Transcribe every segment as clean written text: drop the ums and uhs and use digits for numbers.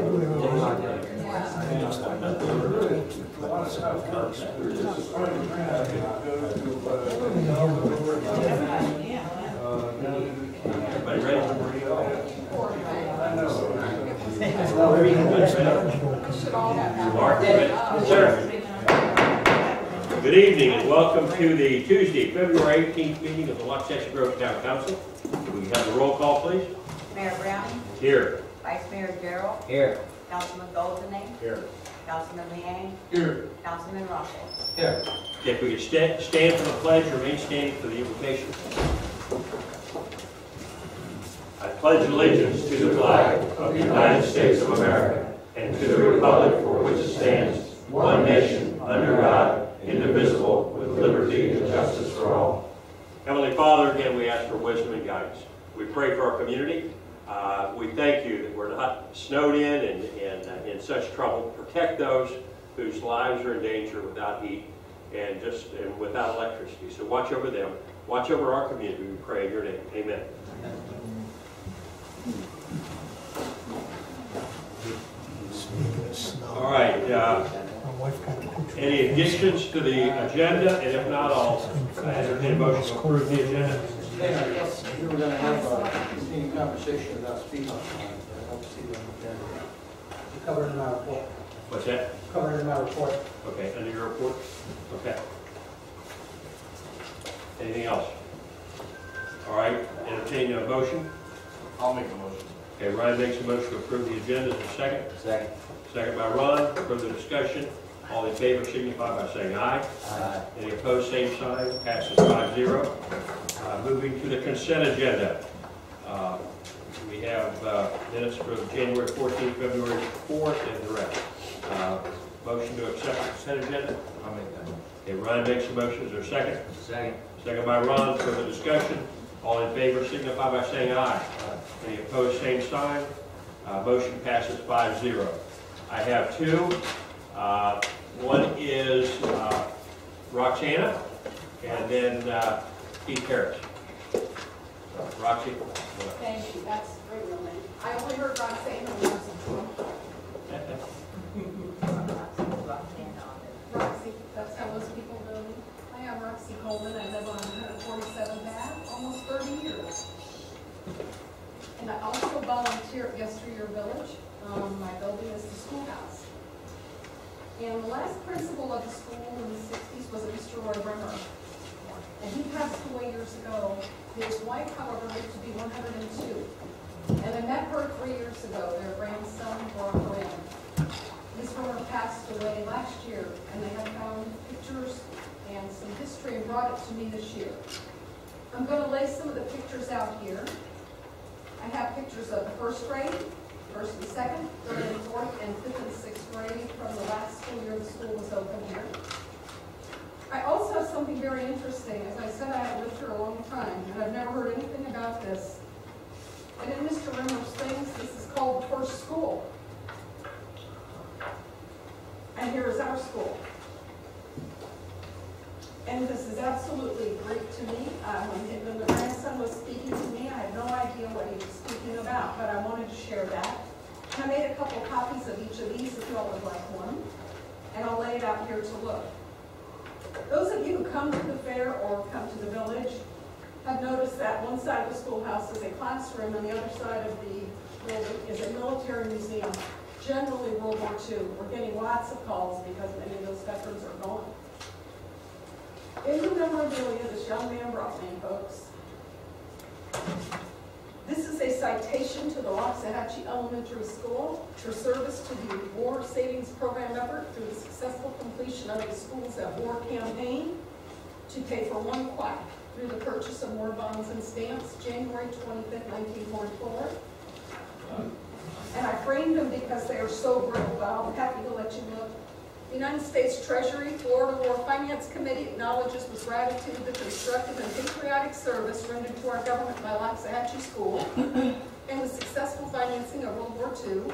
Everybody ready? Mark, sir. Good evening and welcome to the Tuesday, February 18th meeting of the Waxahachie Grove Town Council. We have the roll call, please. Mayor Brown. Here. Vice Mayor Gerald. Here. Councilman Goldenay. Here. Councilman Liang. Here. Councilman Russell. Here. If we could stand for the pledge, remain standing for the invocation. I pledge allegiance to the flag of the United States of America and to the republic for which it stands, one nation, under God, indivisible, with liberty and justice for all. Heavenly Father, again, we ask for wisdom and guidance. We pray for our community. We thank you that we're not snowed in and in such trouble. Protect those whose lives are in danger without heat and without electricity. So watch over them. Watch over our community. We pray in your name. Amen. All right. Any additions to the agenda? And if not, I'll entertain a motion to approve the agenda. Yes, we were going to have a continuing conversation about speed bumps. I don't see them there. Covered in my report. What's that? Covered in my report. Okay, under your report? Okay. Anything else? All right, entertain a motion. I'll make a motion. Okay, Ryan makes a motion to approve the agenda. Is there a second? Second. Second by Ron. Further discussion. All in favor signify by saying aye. Aye. Any opposed, same sign. Passes 5-0. Moving to the consent agenda. We have minutes for January 14th, February 4th, and the rest. Motion to accept the consent agenda. I'll make that. Okay, Ryan makes a motion. Is there a second? Second. Second by Ron. Further discussion. All in favor signify by saying aye. Any opposed, same sign. Motion passes 5-0. I have two. One is Roxana, and then Keith Harris. Roxy. Thank you, that's very romantic. I only heard Roxanne when I was Roxy, that's how most people know me. I am Roxy Coleman, I live on 147th Ave, almost 30 years. And I also volunteer at Yesteryear Village. My building is the schoolhouse. And the last principal of the school in the 60s was a Mr. Roy Brimmer. And he passed away years ago. His wife, however, lived to be 102. And I met her 3 years ago. Their grandson brought her in. Ms. Brimmer passed away last year, and they have found pictures and some history and brought it to me this year. I'm going to lay some of the pictures out here. I have pictures of the first grade, first and second, third and fourth, and fifth and sixth grade from the last school year the school was open here. I also have something very interesting. As I said, I have lived here a long time, and I've never heard anything about this. And in Mr. Rimmer's things, this is called the first school. And here is our school. And this is absolutely great to me. When the grandson was speaking to me, I had no idea what he was speaking about, but I wanted to share that. And I made a couple copies of each of these if you all would like one. And I'll lay it out here to look. Those of you who come to the fair or come to the village have noticed that one side of the schoolhouse is a classroom and the other side of the building is a military museum, generally World War II. We're getting lots of calls because many of those veterans are gone. In the memorabilia this young man brought me, folks, this is a citation to the Waxahachie Elementary School for service to the War Savings Program effort through the successful completion of the Schools at War campaign to pay for one quack through the purchase of war bonds and stamps, January 25th, 1944. And I framed them because they are so great, but I'm happy to let you look. The United States Treasury Florida War Finance Committee acknowledges with gratitude the constructive and patriotic service rendered to our government by Waxahachie School and the successful financing of World War II,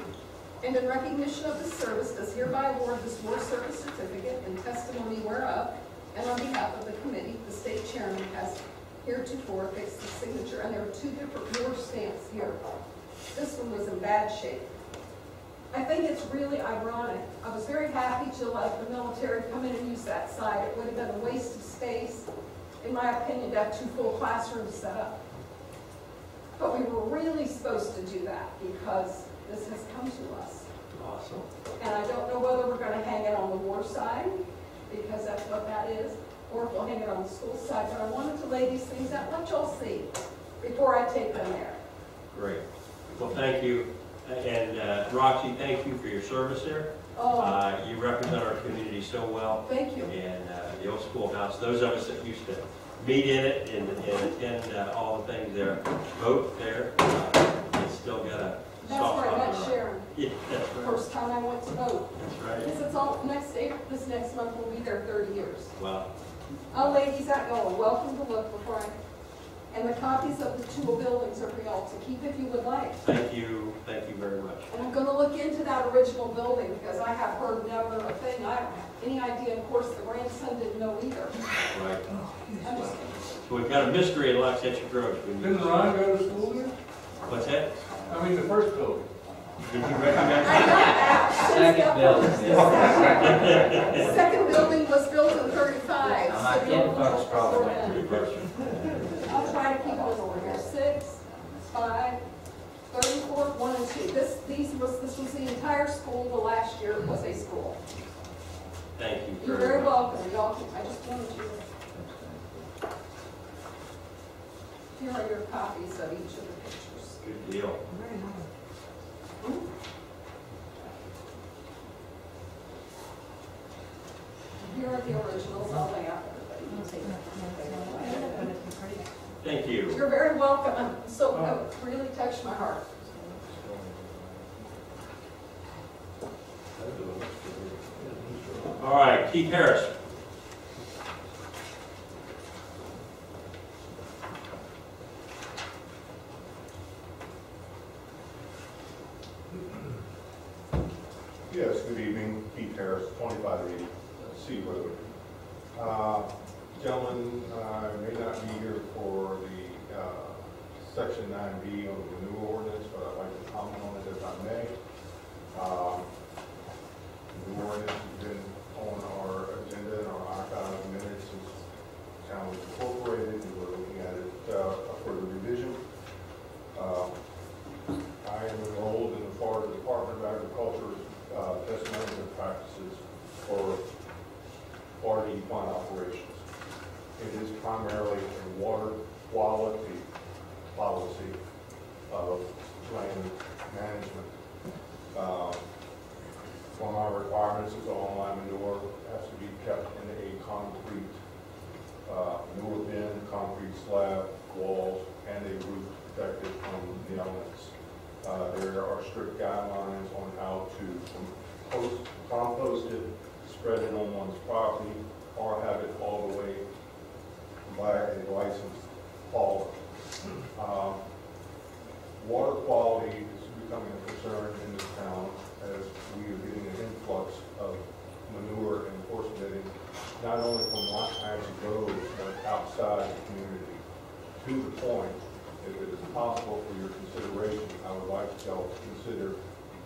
and in recognition of this service does hereby award this war service certificate in testimony whereof, and on behalf of the committee, the state chairman has heretofore fixed the signature, and there are two different war stamps here. This one was in bad shape. I I think it's really ironic. I was very happy to let the military come in and use that site. It would have been a waste of space, in my opinion, to have 2 full classrooms set up. But we were really supposed to do that because this has come to us. Awesome. And I don't know whether we're going to hang it on the war side, because that's what that is, or if we'll hang it on the school side. But I wanted to lay these things out, let y'all see, before I take them there. Great. Well, thank you. And Roxy, thank you for your service there. Oh, You represent our community so well. thank you. And the old schoolhouse, those of us that used to meet in it and attend all the things there, vote there, it's still got a That's soft where I spot in met our- Sharon, Yeah, that's right. first time I went to vote. That's right. This is all, this next month will be there 30 years. Wow. I'll lay these out, y'all are welcome to look before I, and the copies of the 2 buildings are for y'all to keep if you would like. Thank you very much. And I'm gonna look into that original building, because I have heard never a thing, I don't have any idea, of course, the grandson didn't know either. Right. I'm just, So we've got a mystery in Loxahatchee Grove. Didn't Ron go to school there? What's that? I mean, the first building. Did you recognize I know that. Second building. Second building was built in 35. Now, my kin folks probably went the first one? I'll try to keep it in order here. 6, 5, 34, 1 and 2. This was the entire school. The last year it was a school. Thank you You're very very much. welcome. Y'all, I just wanted you. Here are your copies of each of the pictures. Good deal. Here are the originals. I'll lay out everybody. Thank you. You're very welcome. It really touched my heart. All right, Keith Harris. Yes, good evening. Keith Harris, 2580 C Road. Gentlemen, I may not be here for the Section 9B of the renewal ordinance, but I'd like to comment on it if I may. The new ordinance has been on our agenda and our archive minutes since the town was incorporated, and we're looking at it for the revision. I am enrolled in the Florida Department of Agriculture's best management practices for Florida equine operations. It is primarily a water quality policy of land management. One of our requirements is all my manure has to be kept in a concrete manure bin, concrete slab, walls, and a roof protected from the elements. There are strict guidelines on how to compost it, spread it on one's property, or have it hauled away by a licensed hauler. Water quality is becoming a concern in this town as we are getting an influx of manure and horse bedding, not only from Loxahatchee Grove, but outside the community. To the point, if it is possible for your consideration, I would like y'all to consider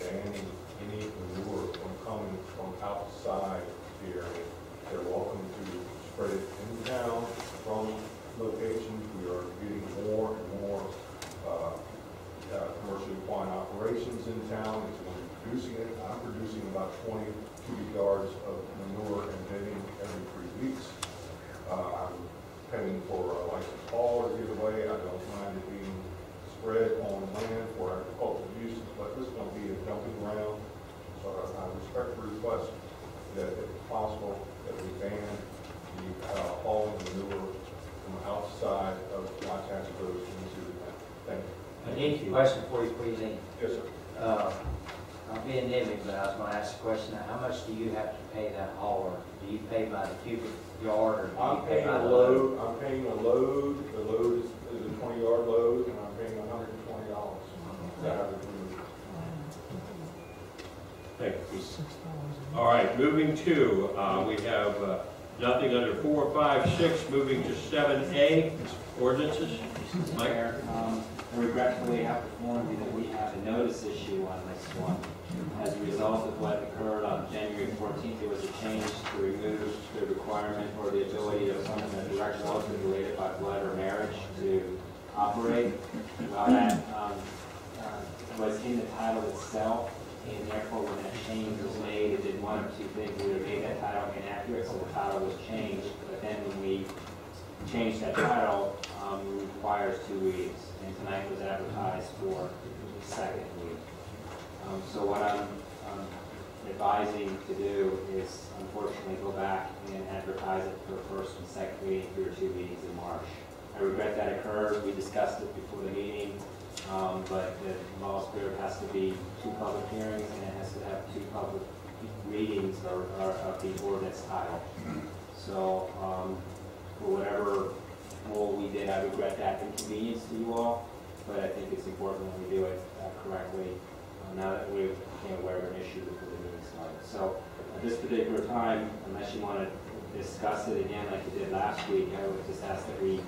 banning any manure from coming from outside the area. They're welcome to spread it in town from locations. We are getting more and more commercial equine operations in town. It's going to be producing it. I'm producing about 20 cubic yards of manure and bedding every 3 weeks. I'm paying for a licensed hauler to give away. I don't mind it being spread on land for agricultural uses, but this is going to be a dumping ground. So I respectfully request that if possible, that we ban the hauling manure from outside of Loxahatchee Grove into the town. Thank you. I need a question for you, please. Yes, sir. I'm being nitpicky, but I was going to ask a question. How much do you have to pay that hauler? Do you pay by the cubic yard, or do I'm you pay paying by a the load. I'm paying a load. The load is a 20-yard load, and I'm paying $120 to have it removed. Thank you. All right, moving to, we have nothing under 4, 5, 6, moving to 7A, ordinances. Mike? Mayor, I regretfully have to inform you that we have a notice issue on this one. As a result of what occurred on January 14th, there was a change to remove the requirement or the ability of someone that direct relative related by blood or marriage to operate. While that was in the title itself, and therefore when that change was made, it did one of two things. Either made that title inaccurate, so the title was changed, but then when we changed that title, it requires 2 weeks, and tonight was advertised for the second week. So what I'm advising to do is unfortunately go back and advertise it for first and second reading through 2 meetings in March. I regret that occurred. We discussed it before the meeting, but the law spirit has to be 2 public hearings and it has to have 2 public readings of the ordinance title. So for whatever role we did, I regret that inconvenience to you all, but I think it's important that we do it correctly now that we became aware of an issue before the meeting started. So at this particular time, unless you want to discuss it again like you did last week, I would just ask that we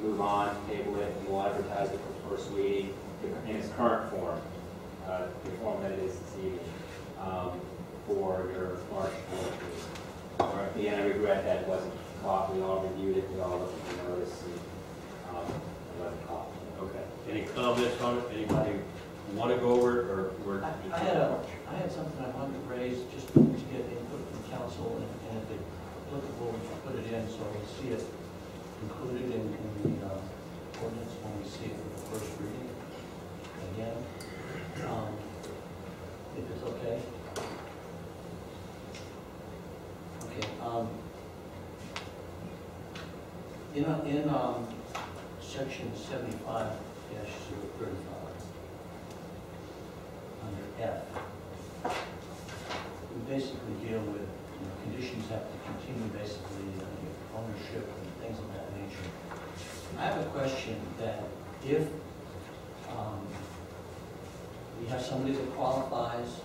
move on, table it, and we'll advertise it for first reading in its current form, the form that it is this evening, for your March 4th meeting. Or at the end, I regret that it wasn't caught. We all reviewed it, we all looked at the notice, and it wasn't caught. Okay. Any comments on it? Anybody want to go over it, or we're? I had something I wanted to raise just to get input from council, and if it's applicable, we should put it in so we see it included in the ordinance when we see it for the first reading again, if it's okay. Okay. In section 75-035 under F, we basically deal with conditions have to continue, basically ownership and things of that nature. I have a question that if we have somebody that qualifies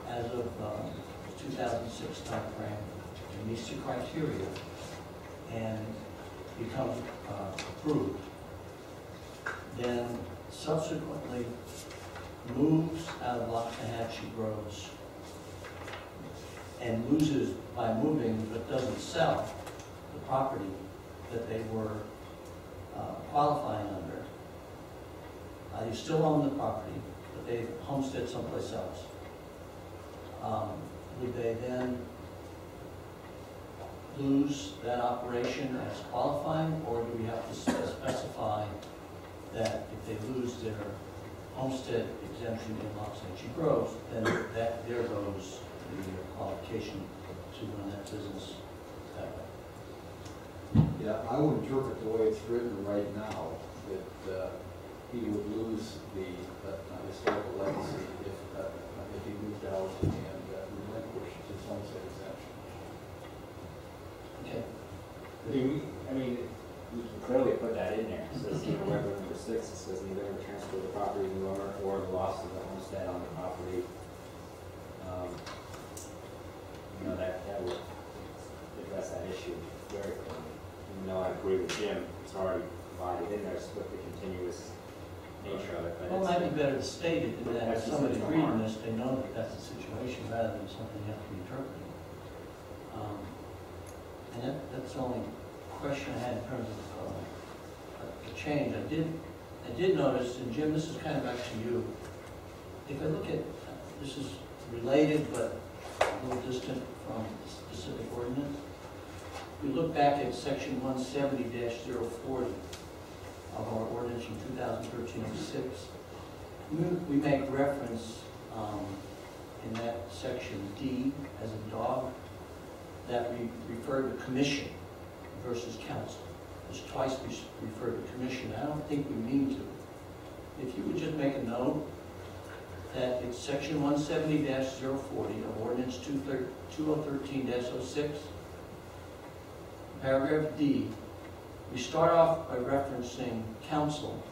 as of 2006 timeframe and meets the criteria and becomes approved, then subsequently moves out of Loxahatchee Groves and loses by moving, but doesn't sell the property that they were qualifying under. You still own the property, but they homestead someplace else. Would they then lose that operation as qualifying, or do we have to specify that if they lose their homestead exemption in Loxahatchee Groves, then there goes the qualification to run that business that way? Yeah, I would interpret the way it's written right now, that he would lose the historical legacy if he moved out and relinquished his homestead exemption. Okay. I mean, we can clearly put that in there. It says, November number 6, it says neither transfer the property to the owner or the loss of the homestead on the property. That would address that issue very clearly. Even though I agree with Jim, it's already provided in there with the continuous nature of it. But Well, it might be better to state it, and that if That's somebody's just reading harm. this, they know that that's the situation, rather than something you have to be interpreting. And that's the only question I had in terms of the change. I did notice, and Jim, this is kind of back to you. If I look at, this is related, but a little distant from the specific ordinance. We look back at section 170-040 of our ordinance from 2013-06. We make reference in that section D as a dog, that we refer to commission versus council. There's twice we refer to commission. I don't think we mean to. If you would just make a note that it's section 170-040 of ordinance 2013-06, paragraph D, we start off by referencing council,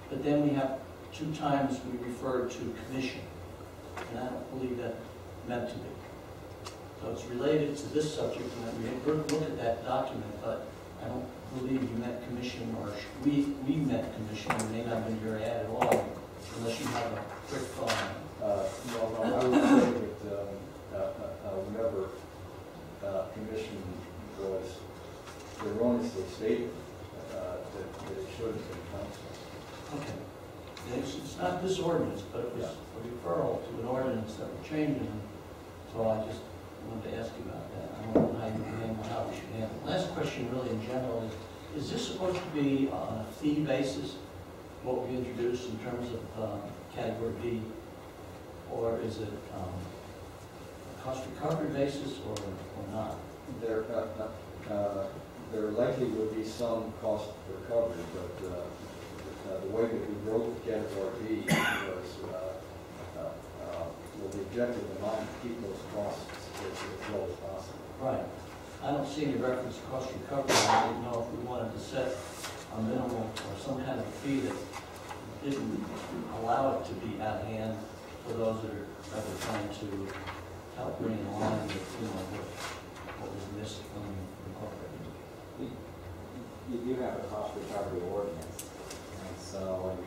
but then we have 2 times we refer to commission, and I don't believe that meant to be. So it's related to this subject, and we look at that document, but I don't believe you met commission, or we met commission, it may not have been very ad at all, unless you have a quick thought. No, I would say that whenever commission was erroneously stated that it should have been council. Okay. It's not this ordinance, but it was a referral to an ordinance that we're changing, so I just wanted to ask you about that. I don't know how you handle, how we should handle it. Last question really in general is this supposed to be on a fee basis, what we introduced in terms of category B, or is it a cost recovery basis or not? There likely would be some cost recovery, but the way that we wrote the category B was with the objective in mind to keep those costs as low as possible. Right. I don't see any reference to cost recovery. I didn't know if we wanted to set a minimal or some kind of fee that didn't allow it to be out of hand for those that are trying to help bring in line with, what was missed from incorporated. You do have a cost recovery ordinance, and so,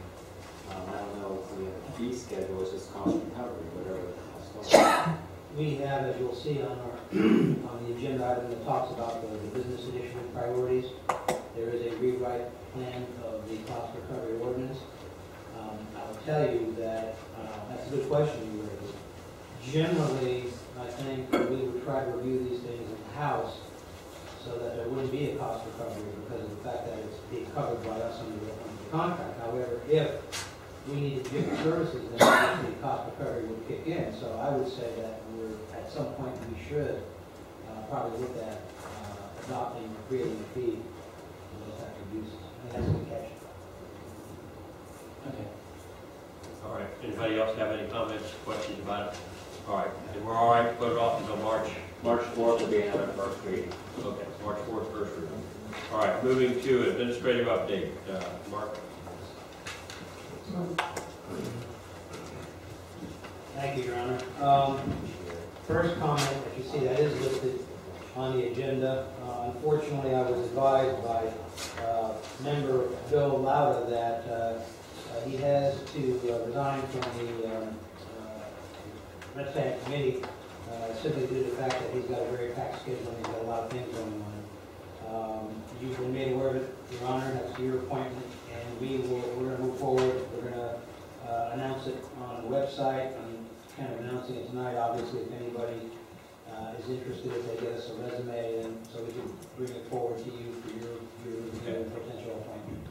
I don't know if we have a fee schedule, it's just cost recovery, whatever the cost is. We have, as you'll see on our, on the agenda item that talks about the business initiative priorities, there is a rewrite plan of the cost recovery ordinance. I will tell you that, that's a good question you raised. Generally, I think we would try to review these things in-house so that there wouldn't be a cost recovery because of the fact that it's being covered by us under the contract. However, if we needed different services, then the cost recovery would kick in. So I would say that at some point we should probably look at adopting or creating a fee for those types of uses. I think that's a good catch. Okay. All right, anybody else have any comments, questions about it? All right, and we're all right to put it off until March 4th will be another first reading. Okay, March 4th, first reading. All right, moving to administrative update. Mark? Thank you, Your Honor. First comment that you see that is listed on the agenda. Unfortunately, I was advised by member Bill Lauda that he has to resign from the Red Tank Committee simply due to the fact that he's got a very packed schedule and he's got a lot of things going on. You've been made aware of it, Your Honor. That's your appointment, and we're going to move forward. We're going to announce it on the website. I'm kind of announcing it tonight. Obviously, if anybody is interested, if they get us a resume, and so we can bring it forward to you for your review and potential appointment.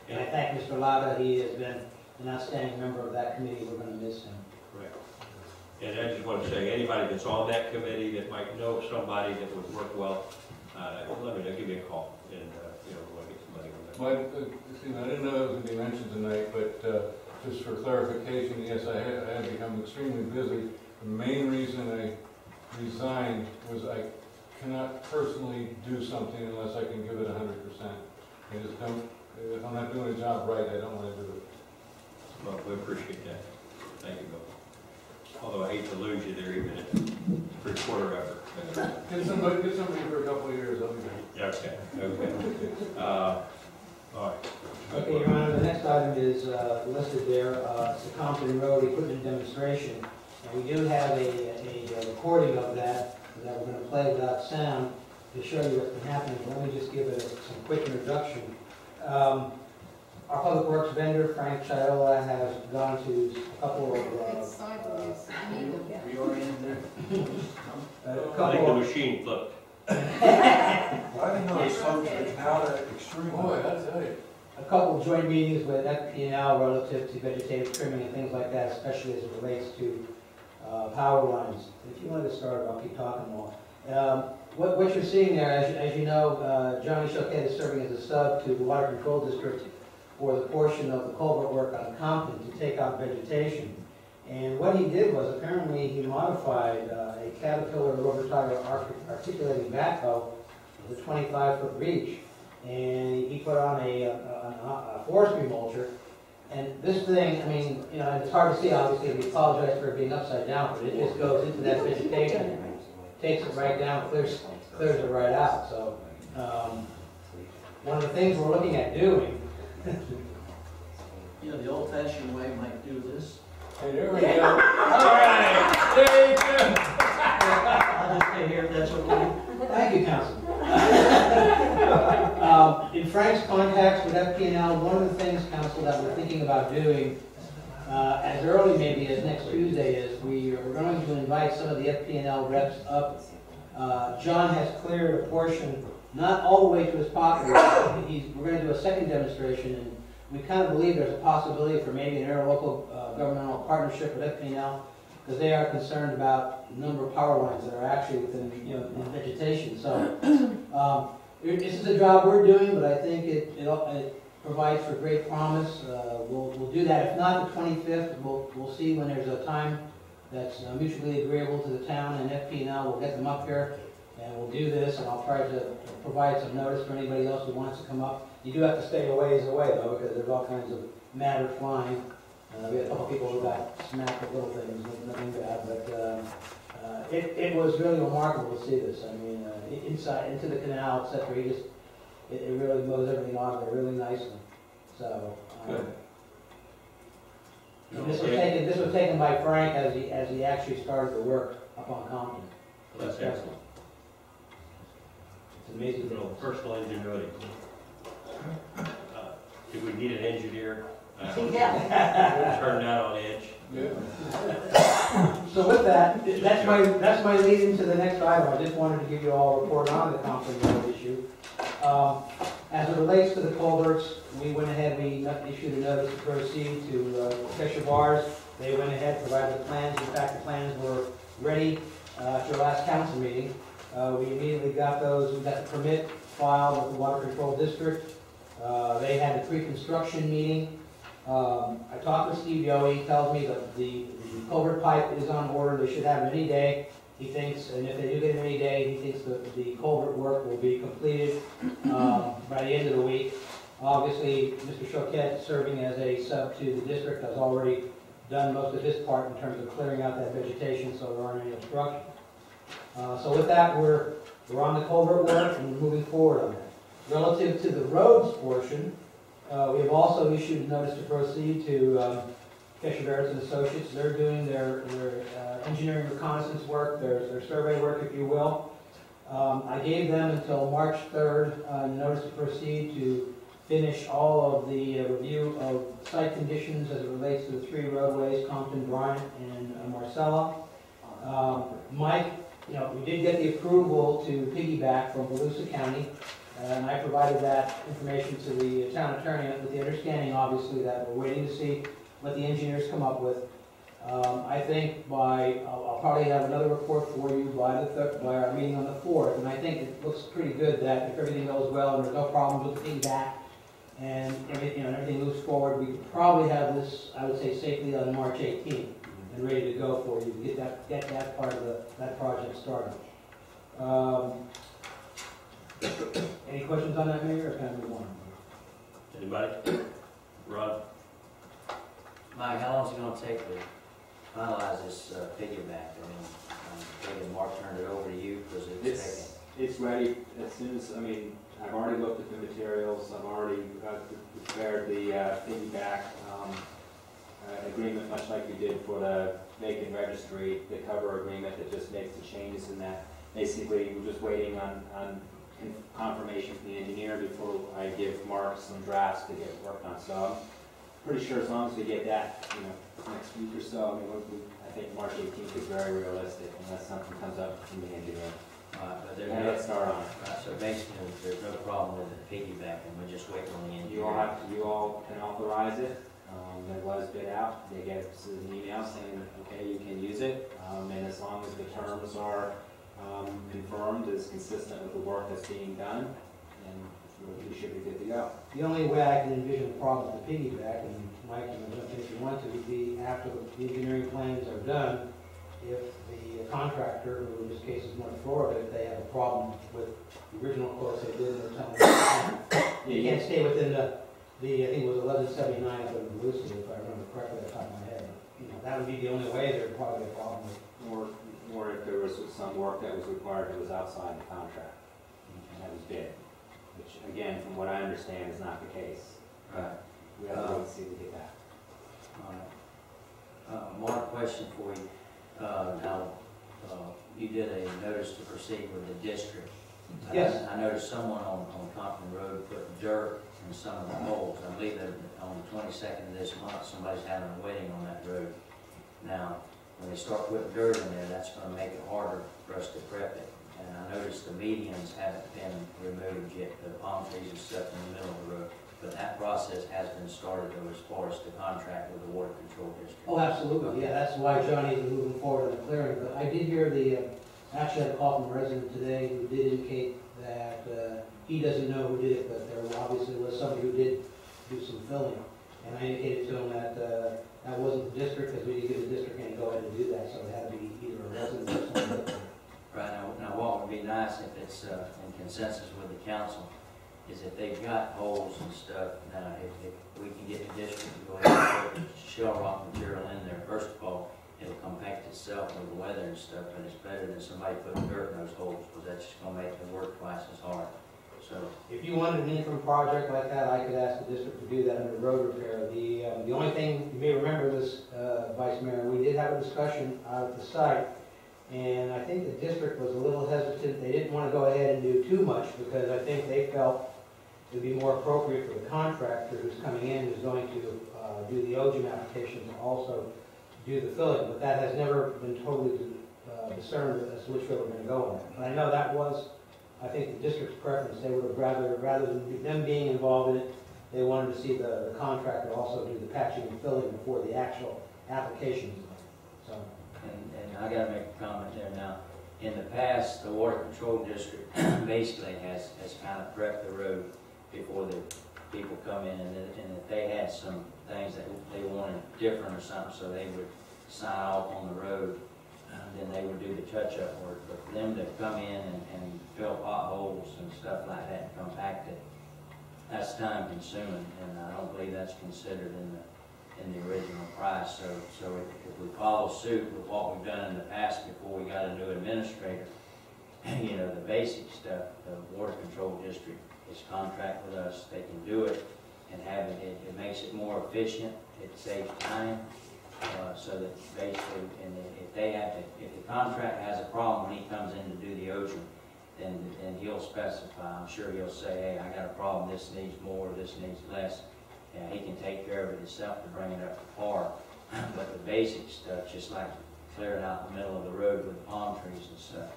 And I thank Mr. Lauda. He has been an outstanding member of that committee. We're going to miss him. Right. And I just want to say, anybody that's on that committee that might know somebody that would work well, let me know, give me a call, and we want to get somebody on that. I didn't know that was going to be mentioned tonight, but just for clarification, yes, I have become extremely busy. The main reason I resigned was I cannot personally do something unless I can give it 100%. I just don't, if I'm not doing a job right, I don't want to do it. Well, we appreciate that. Thank you, Bill. Although I hate to lose you there, even at three-quarter effort. Get somebody for a couple of years, I'll be there. Okay. All right. Okay, Your Honor, the next item is listed there. It's the Compton Road Equipment Demonstration. And we do have a recording of that we're going to play without sound to show you what's been happening. Let me just give it some quick introduction. Our Public Works vendor, Frank Chiola, has gone to a couple of... It's sideways. Reorient there. I think the machine flipped. I think on subject now that extreme. Boy, I tell you. A couple of joint meetings with FP&L relative to vegetative trimming and things like that, especially as it relates to power lines. If you want to start, I'll keep talking more. What you're seeing there, as you know, Johnny Choquette is serving as a sub to the Water Control District for the portion of the culvert work on Compton to take out vegetation. And what he did was apparently he modified a Caterpillar rubber tire articulating backhoe with a 25-foot reach, and he put on a forestry mulcher. And this thing, I mean, it's hard to see, obviously, we apologize for it being upside down, but it just goes into that vegetation, takes it right down, clears it right out. So one of the things we're looking at doing. You know, the old-fashioned way might do this. Hey, there we go. All right. There you go. I'll just stay here if that's okay. Thank you, Councilman. In Frank's contacts with FP&L, one of the things, Council, that we're thinking about doing as early maybe as next Tuesday is we're going to invite some of the FP&L reps up. John has cleared a portion, not all the way to his pocket. We're going to do a second demonstration, and we kind of believe there's a possibility for maybe an interlocal governmental partnership with FP&L, because they are concerned about the number of power lines that are actually within, in vegetation. So this is a job we're doing, but I think it provides for great promise. We'll do that. If not the 25th, we'll see when there's a time that's mutually agreeable to the town and FP&L. We'll get them up here and we'll do this, and I'll try to provide some notice for anybody else who wants to come up. You do have to stay a ways away though, because there's all kinds of matter flying. We had a couple people who got smacked with little things, nothing bad, but it was really remarkable to see this. I mean, inside into the canal, etc. It really blows everything off there really nicely. So Good. this was taken by Frank as he actually started the work up on Compton. Well, that's excellent. It's amazing. Personal ingenuity. Do we need an engineer? Yeah. Turn that on edge. Yeah. So with that, that's my lead into the next item. I just wanted to give you all a report on the Compton Road issue. As it relates to the culverts, we went ahead, we issued a notice to proceed to Fisher Bars. They went ahead, provided the plans. In fact, the plans were ready at your last council meeting. We immediately got those. We got the permit filed with the Water Control District. They had a pre-construction meeting. I talked with Steve Yohe. He tells me that the culvert pipe is on order. They should have it any day. He thinks, and if they do get it any day, he thinks that the culvert work will be completed by the end of the week. Obviously, Mr. Choquette, serving as a sub to the district, has already done most of his part in terms of clearing out that vegetation, so there aren't any obstructions. So with that, we're on the culvert work and we're moving forward on that. Relative to the roads portion, we have also issued a notice to proceed to Kesher Barrett and Associates. They're doing their engineering reconnaissance work, their survey work, if you will. I gave them until March 3rd notice to proceed to finish all of the review of site conditions as it relates to the three roadways, Compton, Bryant, and Marcella. Mike, we did get the approval to piggyback from Volusia County. And I provided that information to the town attorney with the understanding, obviously, that we're waiting to see what the engineers come up with. I think I'll probably have another report for you by our meeting on the 4th, and I think it looks pretty good that if everything goes well and there's no problems with the piggyback and everything moves forward, we could probably have this, I would say, safely on March 18th and ready to go for you to get that part of that project started. Any questions on that, Mayor, or can I move on? Anybody? Rod? Mike, how long is it going to take to finalize this piggyback? I mean, Mark turned it over to you because It's ready as soon as, I've already looked at the materials, I've already prepared the piggyback agreement, much like we did for the vacant registry, the cover agreement that just makes the changes in that. Basically, we're just waiting on confirmation from the engineer before I give Mark some drafts to get worked on. So I'm pretty sure as long as we get that, next week or so, I think March 18th is very realistic unless something comes up from the engineer. but And let's start on it. so basically, there's no problem with the piggyback, and we're just waiting on the engineer. You all can authorize it. It was bid out. They gave us an email saying, okay, you can use it. And as long as the terms are confirmed as consistent with the work that's being done, and we should be good to go. The only way I can envision the problem with the piggyback, and Mike, if you want to, would be after the engineering plans are done, if the contractor, who in this case is North Florida, if they have a problem with the original quotes they did, they're telling them you can't stay within the I think it was 1179 up in Volusia, if I remember correctly off the top of my head. That would be the only way there would probably be a problem with. Or if there was some work that was required that was outside the contract, and that was bid. which again, from what I understand, is not the case. Right. We have to wait and see to get that. All right. Mark, question for you. Now, you did a notice to proceed with the district. Yes. I noticed someone on Compton Road put dirt in some of the holes. I believe that on the 22nd of this month, somebody's having a wedding on that road. Now, when they start putting dirt in there, that's going to make it harder for us to prep it. And I noticed the medians haven't been removed yet, the palm trees and stuff in the middle of the road. But that process has been started though, as far as the contract with the water control district. Oh, absolutely, yeah, that's why Johnny's moving forward on the clearing. But I did hear actually had a call from a resident today who did indicate that he doesn't know who did it, but there obviously was somebody who did do some filling. And I indicated to him that that wasn't the district, because we didn't give the district any go ahead to do that, so it had to be either a resident or someone. Right, now what would be nice if it's in consensus with the council is if they've got holes and stuff, now if we can get the district to go ahead and put shell rock material in there, first of all, it'll compact itself with the weather and stuff, but it's better than somebody putting dirt in those holes, because that's just gonna make the work twice as hard. So, If you wanted an interim project like that, I could ask the district to do that under road repair. The only thing, you may remember this, Vice Mayor, we did have a discussion out at the site, and I think the district was a little hesitant. They didn't want to go ahead and do too much, because I think they felt it would be more appropriate for the contractor who's coming in, who's going to do the OGM application, to also do the filling. But that has never been totally discerned as to which way we're going to go on that. But I know that was, I think, the district's preference. They would have rather than them being involved in it, they wanted to see the contractor also do the patching and filling before the actual application is done. So. and I gotta make a comment there now. In the past, the water control district basically has kind of prepped the road before the people come in, and if they had some things that they wanted different or something, so they would sign off on the road, then they would do the touch-up work. But for them to come in and fill potholes and stuff like that and compact it, that's time consuming, and I don't believe that's considered in the original price. So if we follow suit with what we've done in the past before we got a new administrator, you know, the basic stuff, the water control district is contract with us, they can do it and have it makes it more efficient, it saves time, so that basically, and if the contract has a problem when he comes in to do the ocean, then he'll specify. I'm sure he'll say, hey, I got a problem, this needs more, this needs less. And he can take care of it himself to bring it up to par. But the basic stuff, just like clearing out the middle of the road with palm trees and stuff,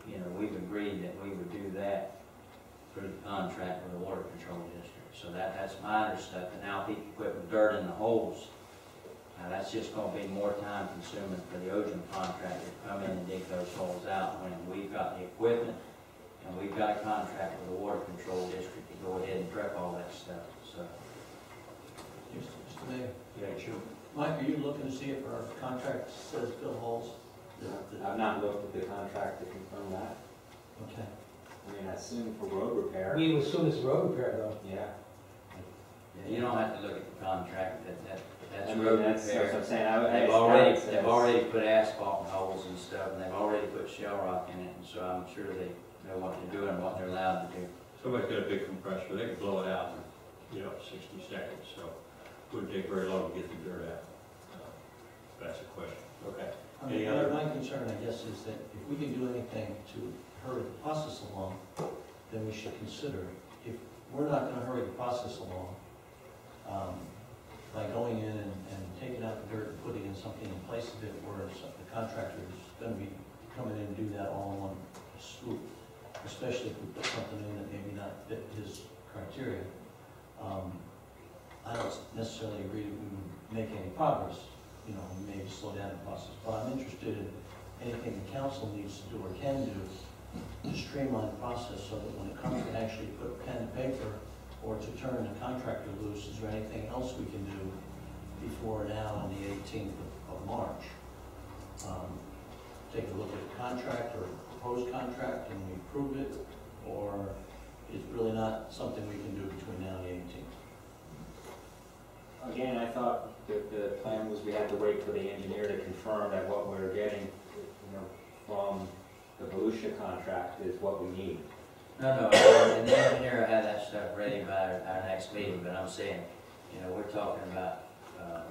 you know, we've agreed that we would do that through the contract with the water control district. So that's minor stuff. And now people putting dirt in the holes, now that's just going to be more time consuming for the ocean contractor to come in and dig those holes out when we've got the equipment and we've got a contract with the water control district to go ahead and prep all that stuff. So. Mr. Mayor. Yeah, sure. Mike, are you looking to see if our contract says fill holes? I've not looked at the contract to confirm that. Okay. I mean, I assume for road repair. We would assume it's road repair, though. Yeah. Yeah, you don't have to look at the contract, that's I mean, road that's repair. what I'm saying. I They've already put asphalt in holes and stuff, and they've already put shell rock in it, and so I'm sure they know what they're doing and what they're allowed to do. Somebody's got a big compressor, they can blow it out in, 60 seconds, so it wouldn't take very long to get the dirt out. That's a question. Okay. Any other? My concern, I guess, is that if we can do anything to hurry the process along, then we should consider it. If we're not going to hurry the process along, by going in and taking out the dirt and putting in something in place of it, where the contractor is going to be coming in and do that all in one swoop, especially if we put something in that maybe not fit his criteria. I don't necessarily agree that we would make any progress. You know, we may slow down the process, but I'm interested in anything the council needs to do or can do to streamline the process so that when it comes to actually put pen to paper or to turn the contractor loose, is there anything else we can do before now on the 18th of March? Take a look at the contract or proposed contract and we approve it, or is really not something we can do between now and the 18th? Again, I thought the plan was we had to wait for the engineer to confirm that what we're getting, from the Volusia contract is what we need. No, and the engineer will have that stuff ready by our next meeting, but I'm saying, you know, we're talking about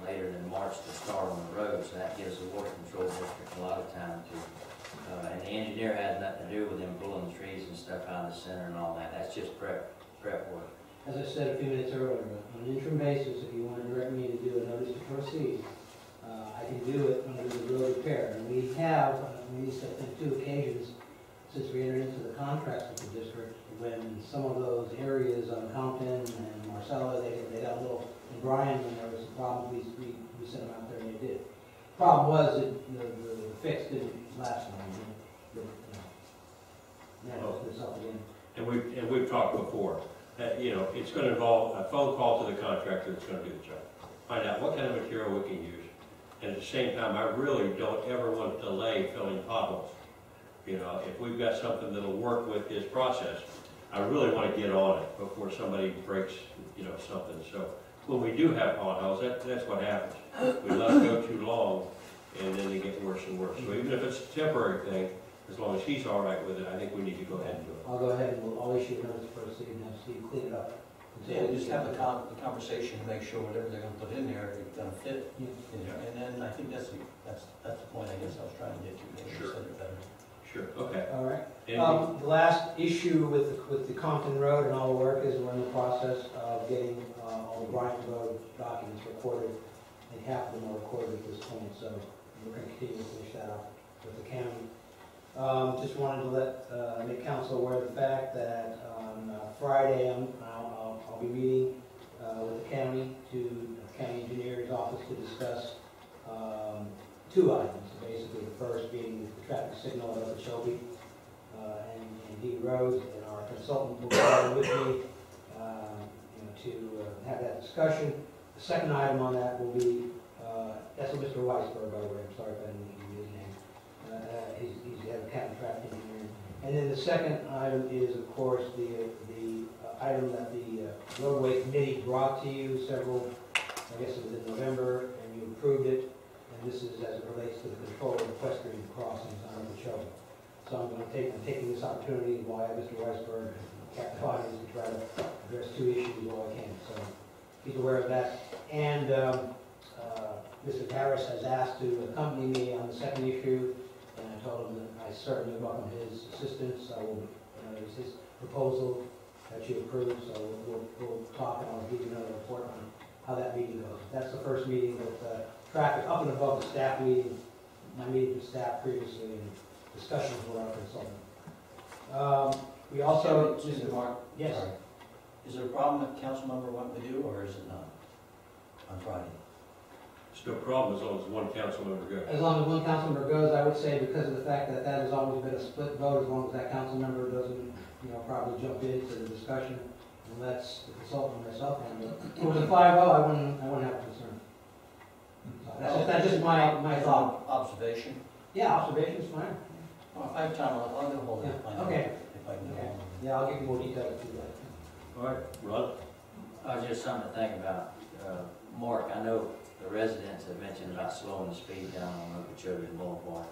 later than March to start on the road, so that gives the water control district a lot of time to, and the engineer has nothing to do with them pulling the trees and stuff out of the center and all that, that's just prep work. As I said a few minutes earlier, on an interim basis, if you want to direct me to do a notice to proceed, I can do it under the road repair. And we have, on these, I think, 2 occasions since we entered into the contracts with the district, when some of those areas on Compton and Marcella, they got a little, and Bryan, when there was a problem, we sent them out there and they did. Problem was that the fix didn't last long. Now it's up again. And we've talked before, that, you know, it's gonna involve a phone call to the contractor that's gonna do the job. Find out what kind of material we can use. And at the same time, I really don't ever want to delay filling potholes. You know, if we've got something that'll work with his process, I really want to get on it before somebody breaks, you know, something. So when we do have potholes, that's what happens. We let them go too long, and then they get worse and worse. So even if it's a temporary thing, as long as he's all right with it, I think we need to go ahead and do it. I'll go ahead and I'll issue a notice for Steve and have Steve clean it up. Yeah, just have the conversation to make sure whatever they're gonna put in there is gonna fit. And then I think that's the point I guess I was trying to get to. Sure. Said it better. Sure, okay. All right. Anything? The last issue with the Compton Road and all the work is we're in the process of getting all the Bryant Road documents recorded. I think half of them are recorded at this point, so we're going to continue to finish that up with the county. Just wanted to make council aware of the fact that on Friday I'll be meeting with the county engineer's office to discuss 2 items. Basically, the first being the traffic signal at Shelby and D Road, and our consultant will be there with me to have that discussion. The second item on that will be, that's Mr. Weisberg, by the way, I'm sorry if I didn't give you his name. He's the head of Captain Traffic Engineering. And then the second item is, of course, the item that the roadway committee brought to you several, I guess it was in November, and you approved it. And this is as it relates to the control of equestrian crossings on the Shelby. So I'm taking this opportunity while Mr. Weisberg kept quiet to try to address 2 issues while I can. So he's aware of that. And Mr. Harris has asked to accompany me on the second issue, and I told him that I certainly welcome his assistance. I will, it was his proposal that you approved, so we'll talk and I'll give you another report on how that meeting goes. That's the first meeting with traffic up and above the staff meeting, my meeting with staff previously, and discussions with our consultant. We also, Mr. Mark? Yes. Sorry. Is there a problem that council member wanting to do, or is it not on Friday? It's no problem as long as one council member goes. As long as one council member goes, I would say, because of the fact that that has always been a split vote, as long as that council member doesn't, probably jump into the discussion, and lets the consultant and myself handle it. If it was a 5-0, I wouldn't have a concern. So that's just my thought. Observation? Yeah, observation is fine. Well, if I have time, I'll get a hold of it. Yeah, okay. If I can get a hold of it. Yeah, I'll give you more details to that. All right, Ron? Just something to think about. Mark, I know the residents have mentioned about slowing the speed down on Okeechobee Boulevard.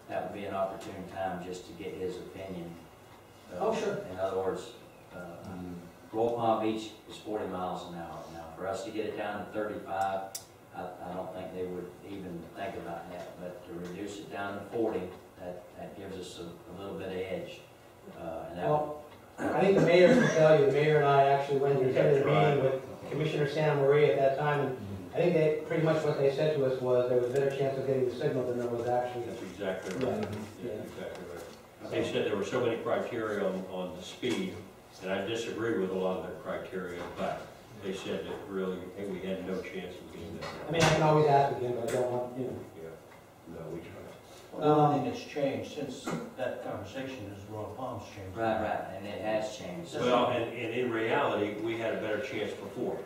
That would be an opportune time just to get his opinion. Oh, sure. In other words, Royal Palm Beach is 40 miles an hour. Now, for us to get it down to 35, I don't think they would even think about that. But to reduce it down to 40, that gives us a little bit of edge. And that Well, I think the mayor can tell you, the mayor and I actually went and attended a meeting with Commissioner Santa Maria at that time, and I think they, pretty much what they said to us was there was a better chance of getting the signal than there was actually. That's exactly right. Yeah. That's exactly right. They said there were so many criteria on the speed, and I disagree with a lot of their criteria, but they said that really, hey, we had no chance of getting that. I mean, I can always ask again, but I don't want, Yeah, no, we tried. Well, the only thing that's changed since that conversation is Royal Palm's changed. Right, and it has changed. Well, and in reality, we had a better chance before,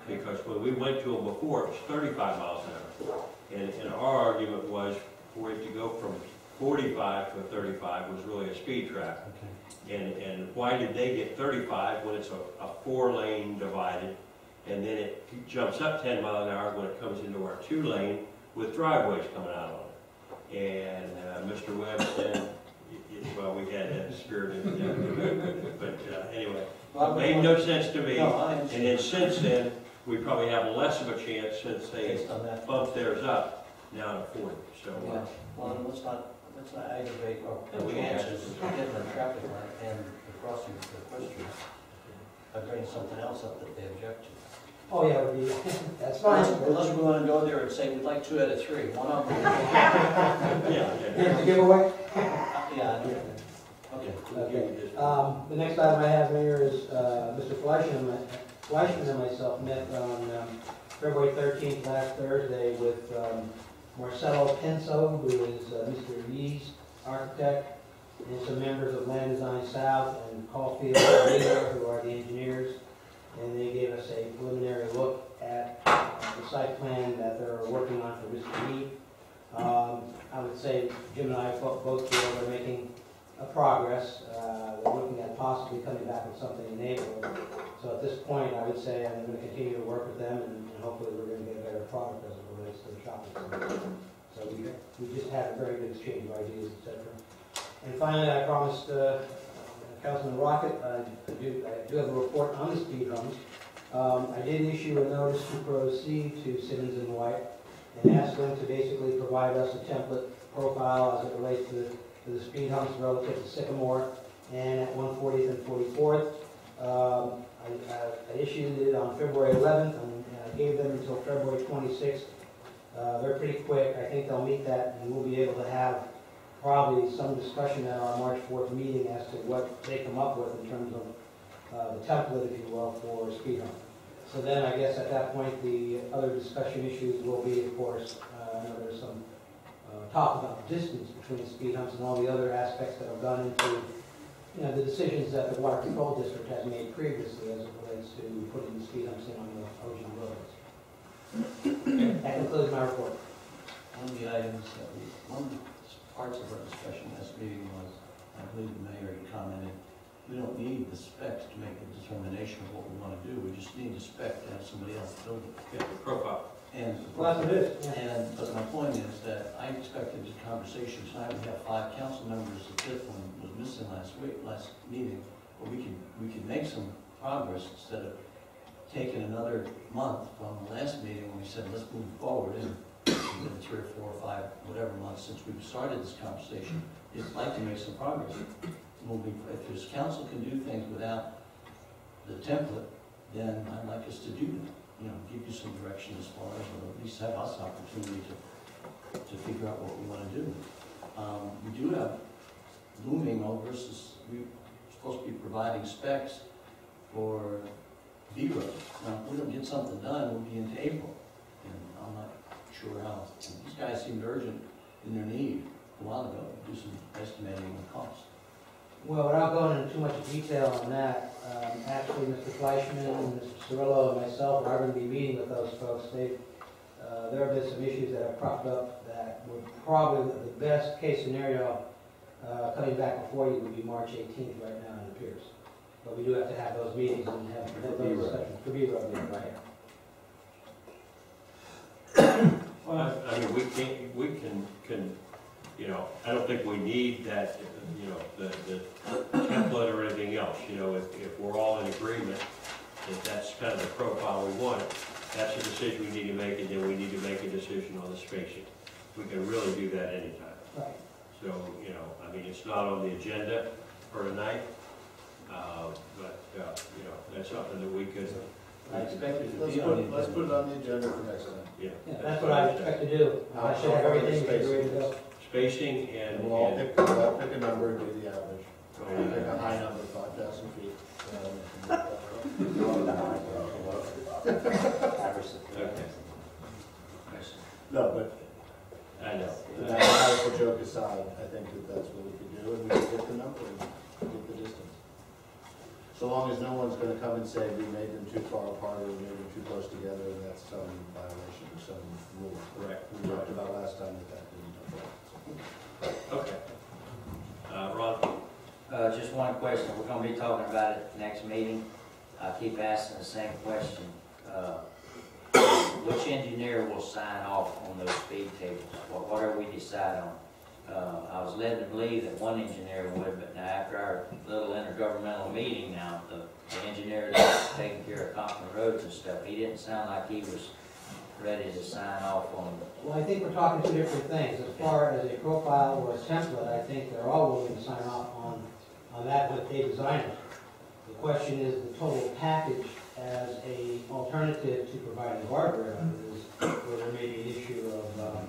because when we went to them before, it was 35 miles an hour. And our argument was for it to go from 45 to 35 was really a speed trap. Okay. And why did they get 35 when it's a 4-lane divided, and then it jumps up 10 miles an hour when it comes into our 2-lane with driveways coming out on it? And Mr. Webb said, well, we had spirit in it. But anyway, Well, it made no sense to me. No, I And understand. then since then, we probably have less of a chance since they Based on that. bumped theirs up now to 40. So Yeah, well, let's not aggravate our Yeah, we can't. chances of getting a traffic light and the crossing of the equestrian by bringing something else up that they object to. Oh, yeah, it would be, that's fine. Unless we want to go there and say, we'd like 2 out of 3, one of them. yeah. Giveaway? Yeah, I do. Okay. Okay. The next item I have, Mayor, is Mr. Fleischman and myself met on February 13th, last Thursday, with Marcelo Penso, who is Mr. Yee's architect, and some members of Land Design South and Caulfield and Wheeler, who are the engineers. And they gave us a preliminary look at the site plan that they're working on for Mr. Yee. I would say Jim and I both feel they're making a progress. They're looking at possibly coming back with something in April. So at this point, I would say I'm going to continue to work with them, and hopefully we're going to get a better product as it relates to the shopping center. So we just had a very good exchange of ideas, etc. And finally, I promised Councilman Rocket, I do have a report on the speed humps. I did issue a notice to proceed to Simmons and White and asked them to basically provide us a template profile as it relates to the speed humps relative to Sycamore and at 140th and 44th. I issued it on February 11th and I gave them until February 26th. They're pretty quick. I think they'll meet that and we'll be able to have probably some discussion at our March 4th meeting as to what they come up with in terms of the template, if you will, for speed hump. So then I guess at that point the other discussion issues will be, of course, there's some talk about distance between speed humps and all the other aspects that have gone into the decisions that the Water Control District has made previously as it relates to putting the speed humps in on the ocean roads. That concludes my report. One of the items that one of the parts of our discussion last meeting was, I believe the mayor had commented, we don't need the specs to make a determination of what we want to do. We just need the spec to have somebody else build it. Yeah, the profile. And Well, that's what it is. Yeah. but my point is that I expected the conversation tonight. We have 5 council members. The 5th one was missing last meeting. But we could make some progress instead of taking another month from the last meeting when we said let's move forward. And it's been 3 or 4 or 5, whatever months since we've started this conversation. I'd like to make some progress. If this council can do things without the template, then I'd like us to do that. Give you some direction as far as, or at least have us an opportunity to figure out what we want to do. We do have looming versus, we're supposed to be providing specs for B roads. Now, if we don't get something done, we'll be into April. And I'm not sure how. These guys seemed urgent in their need a while ago to do some estimating of costs. Well, without going into too much detail on that, actually Mr. Fleischman, Mr. Cirillo, and myself are going to be meeting with those folks. There have been some issues that have cropped up that would probably, the best case scenario coming back before you would be March 18th right now, it appears. But we do have to have those meetings and have those discussions. Could be right here. Well, I mean, we can, I don't think we need that, the template or anything else. If we're all in agreement that that's kind of the profile we want, that's a decision we need to make, and then we need to make a decision on the spacing. We can really do that anytime. Right. So, I mean, it's not on the agenda for tonight, but, that's something that we could. I expect it to Let's be on the agenda. put it on the agenda for next time. Yeah. That's what I expect to do. I should have everything ready to go. Spacing and. And we'll all pick a number and do the average. Pick a high number, 5,000 feet. Okay. No, but I know. that a joke aside, I think that's what we could do, and we could get the number and get the distance. So long as no one's going to come and say we made them too far apart or we made them too close together, and that's some violation of some rule. Correct. We talked about last time that didn't apply. Okay. Ron? Just one question. We're going to be talking about it next meeting. I keep asking the same question. Which engineer will sign off on those speed tables? What are we decide on? I was led to believe that one engineer would, but now after our little intergovernmental meeting now, the engineer that's taking care of Conklin roads and stuff, he didn't sound like he was ready to sign off on. Well, I think we're talking two different things. As far as a profile or a template, I think they're all willing to sign off on that with a designer. The question is the total package as a alternative to providing guardrail is where there may be an issue of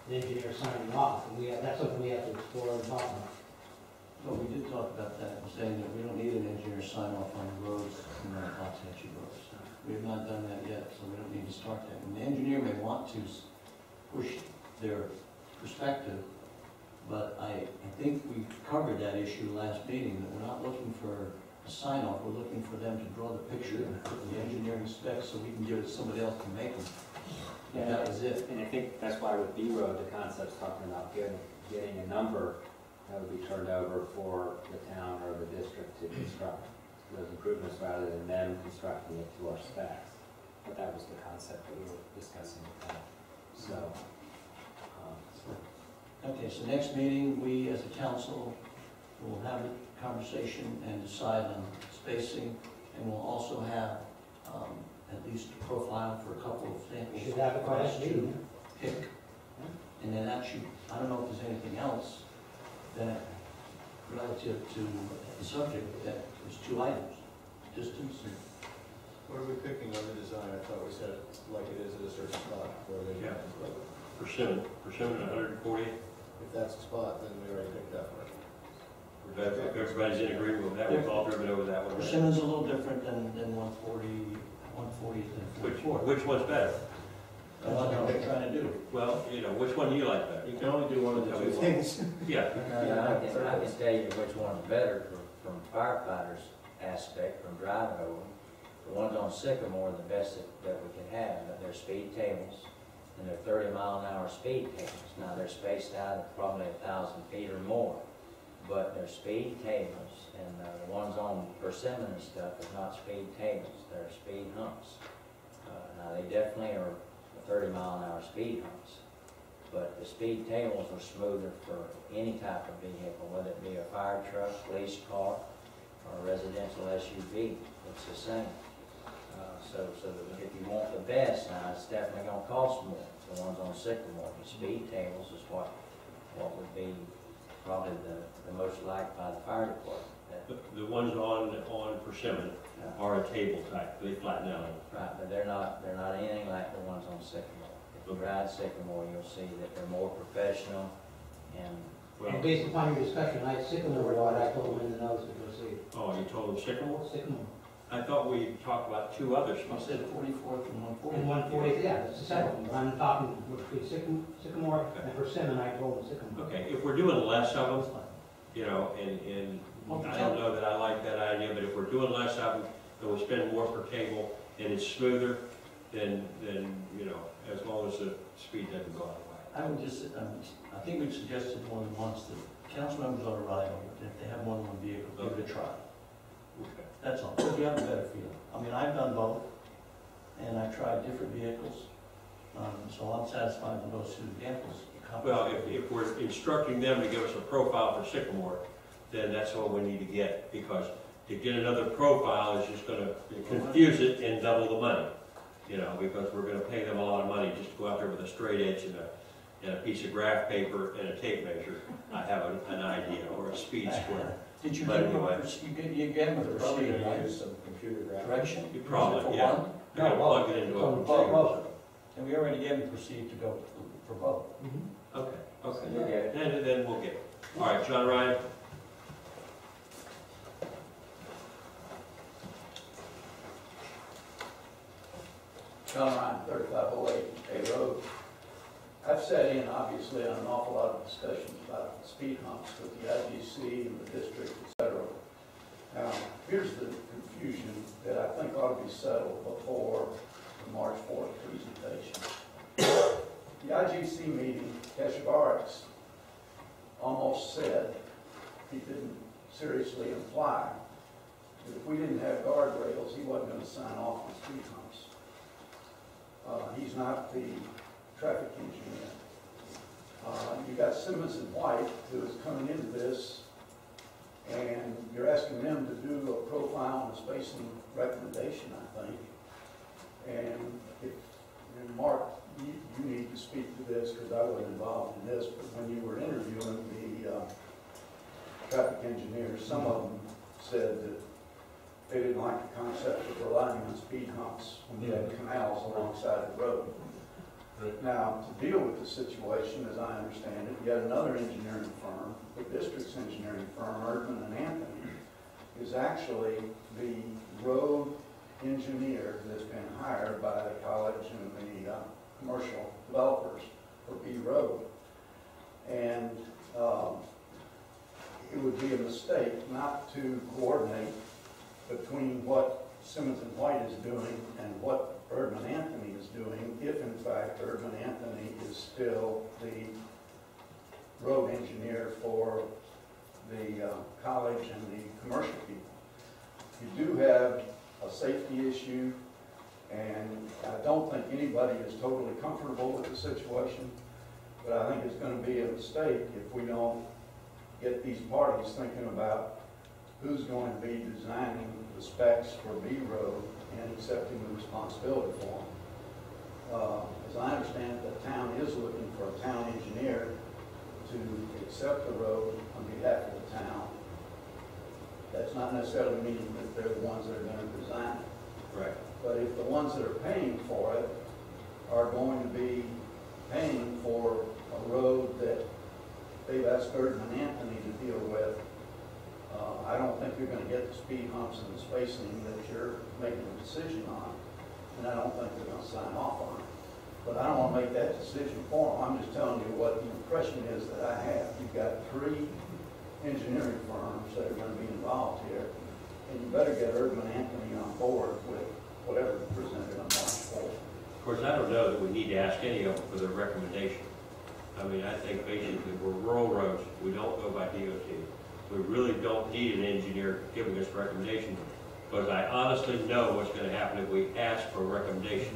the engineer signing off. And that's something we have to explore and talk about. Well, we did talk about that, saying that we don't need an engineer sign off on the roads in the Oxhatchee roads. We have not done that yet, so we don't need to start that. And the engineer may want to push their perspective, but I think we covered that issue last meeting, that we're not looking for a sign off, we're looking for them to draw the picture and put the engineering specs so we can give it to somebody else to make them. And that was it. And I think that's why with B Road, the concept's talking about getting a number that would be turned over for the town or the district to construct those improvements rather than them constructing it to our specs. But that was the concept that we were discussing with them. So, Okay, so next meeting, we as a council will have a conversation and decide on spacing, and we'll also have at least a profile for a couple of samples. Should have it by for us next to meeting. pick. And then that should, I don't know if there's anything else that, relative to the subject, that there's two items, distance and. What are we picking on the design? I thought we said it like it is at a certain spot where they. Yeah. Persimmon 140. If that's the spot, then we already picked that one. If everybody's in agreement with that, we've all driven over that one. Persimmon's a little different than 140, 140 and 44. Which one's better? That's what we're trying to do. Well, which one do you like better? You can only do one of the two things. Yeah. I can tell you which one's better from firefighters' aspect, from driving over them. The ones on Sycamore are the best that we can have. They're speed tables, and they're 30-mile-an-hour speed tables. Now, they're spaced out at probably 1,000 feet or more, but they're speed tables, and the ones on Persimmon and stuff are not speed tables. They're speed humps. Now, they definitely are 30-mile-an-hour speed humps, but the speed tables are smoother for any type of vehicle, whether it be a fire truck, police car, or a residential SUV. It's the same. So if you want the best, now it's definitely going to cost more. The ones on Sycamore, the speed tables is what would be probably the most liked by the fire department. The ones on Persimmon are a table type. They flatten out. Right, but they're not anything like the ones on Sycamore. If you ride Sycamore, you'll see that they're more professional and. And based upon your discussion, Sycamore, what I told them in the notes to go see. Oh, you told them Sycamore? Sycamore. I thought we talked about two others. You said 44th and 140th. And 140, yeah, that's the second one. I'm talking between Sycamore and Persimmon, I told them Sycamore. Okay, if we're doing less of them, and I don't know that I like that idea, but if we're doing less of them, and we spend more per table, and it's smoother, then as long as the speed doesn't go out of whack. I would just, I think we've suggested more than once that council members ought to ride over it. If they have more than one vehicle, give it a try. Okay. That's all, because you have a better feel. I mean, I've done both, and I've tried different vehicles, so I'm satisfied with those two examples. Well, if we're instructing them to give us a profile for Sycamore, then that's all we need to get, because to get another profile is just going to confuse it and double the money, because we're going to pay them a lot of money just to go out there with a straight edge and a piece of graph paper and a tape measure. I have an idea, or a speed square. Did you But give them anyway. you gave them a They're probably proceed, gonna right? use some computer graphics. Direction? You probably, For yeah. one? They're going to plug it into a computer. Both. And we already gave them proceed to go for both. Okay, okay. You'll get it. And then we'll get it. All right, John Ryan? John Ryan, 3508 A Road. I've sat in, obviously, on an awful lot of discussions about speed humps with the IGC and the district, etc. Now, here's the confusion that I think ought to be settled before the March 4th presentation. The IGC meeting, Keshavarix almost said, he didn't seriously imply, that if we didn't have guardrails, he wasn't going to sign off on speed humps. He's not the traffic engineer. You got Simmons and White who is coming into this, and you're asking them to do a profile and a spacing recommendation, I think. And Mark, you need to speak to this because I wasn't involved in this, but when you were interviewing the traffic engineers, some of them said that they didn't like the concept of relying on speed humps when you had canals alongside the road. Right. Now, to deal with the situation, as I understand it, yet another engineering firm, the district's engineering firm, Erdman and Anthony, is actually the road engineer that's been hired by the college and the commercial developers for B Road. And it would be a mistake not to coordinate between what Simmons and White is doing and what Erdman Anthony is doing, if in fact Erdman Anthony is still the road engineer for the college and the commercial people. You do have a safety issue, and I don't think anybody is totally comfortable with the situation, but I think it's going to be a mistake if we don't get these parties thinking about who's going to be designing the specs for B Road and accepting the responsibility for them. As I understand it, the town is looking for a town engineer to accept the road on behalf of the town. That's not necessarily meaning that they're the ones that are going to design it. Right. But if the ones that are paying for it are going to be paying for a road that they've asked Erdman and Anthony to deal with, I don't think you're going to get the speed humps and the spacing that you're making a decision on, and I don't think they're going to sign off on it. But I don't want to make that decision for them. I'm just telling you what the impression is that I have. You've got 3 engineering firms that are going to be involved here, and you better get Erdman and Anthony on board with whatever is presented on March 4th. Of course, I don't know that we need to ask any of them for their recommendation. I mean, I think basically we're rural roads. We don't go by DOT. We really don't need an engineer giving us recommendations, because I honestly know what's going to happen if we ask for a recommendation.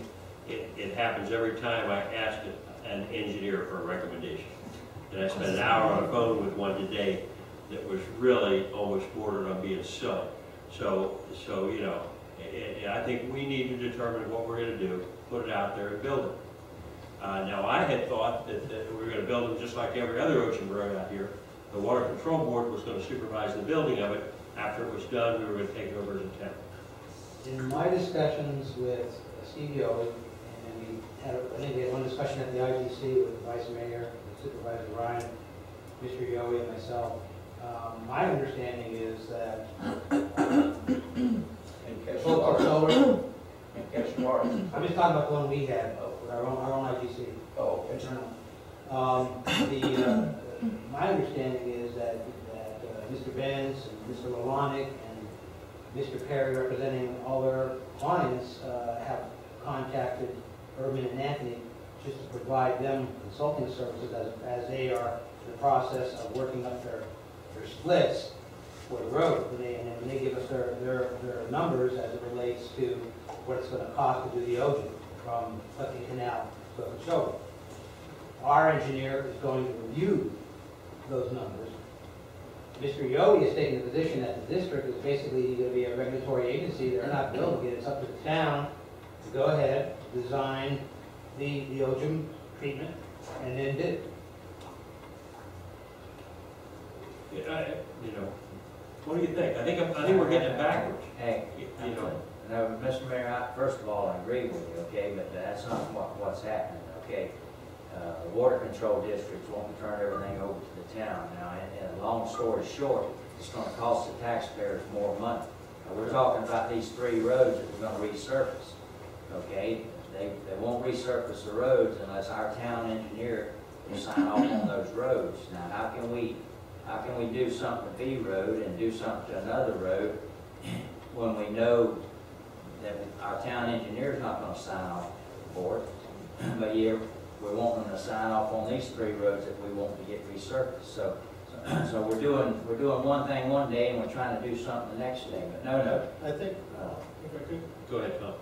It happens every time I ask an engineer for a recommendation. And I spent an hour on the phone with one today that was really almost bordered on being silly. So you know, I think we need to determine what we're going to do, put it out there and build it. Now, I had thought that we were going to build them just like every other ocean road out here. The Water Control Board was going to supervise the building of it. After it was done, we were going to take it over as a town. In my discussions with Steve Yowie, and I think we had one discussion at the IGC with the Vice Mayor, the Supervisor Ryan, Mr. Yowie, and myself. My understanding is that both solar And catch water. I'm just talking about the one we had, with our own IGC. Oh, okay. Internal. My understanding is that Mr. Benz and Mr. Malonic and Mr. Perry, representing all their clients, have contacted Erdman and Anthony just to provide them consulting services as they are in the process of working up their splits for the road. And when they give us their numbers as it relates to what it's going to cost to do the ocean from Putney Canal to Okeechobee. Our engineer is going to review those numbers. Mr. Yowie is taking the position that the district is basically going to be a regulatory agency. They're not building it. It's up to the town to go ahead, design the ocean treatment, and then bid it. Yeah, you know, what do you think? I think we're getting it backwards. Hey, You know, no, Mr. Mayor, first of all, I agree with you, okay, but that's not what's happening, okay? The water control districts want to turn everything over to the town. Now, and long story short, it's going to cost the taxpayers more money. Now, we're talking about these 3 roads that we're going to resurface, okay? They won't resurface the roads unless our town engineer will sign off on those roads. Now, how can we do something to B Road and do something to another road when we know that our town engineer is not going to sign off for it? But yeah, we want them to sign off on these 3 roads that we want to get resurfaced. So we're doing one thing one day and we're trying to do something the next day. But no. I think, if I could, go ahead, Tom.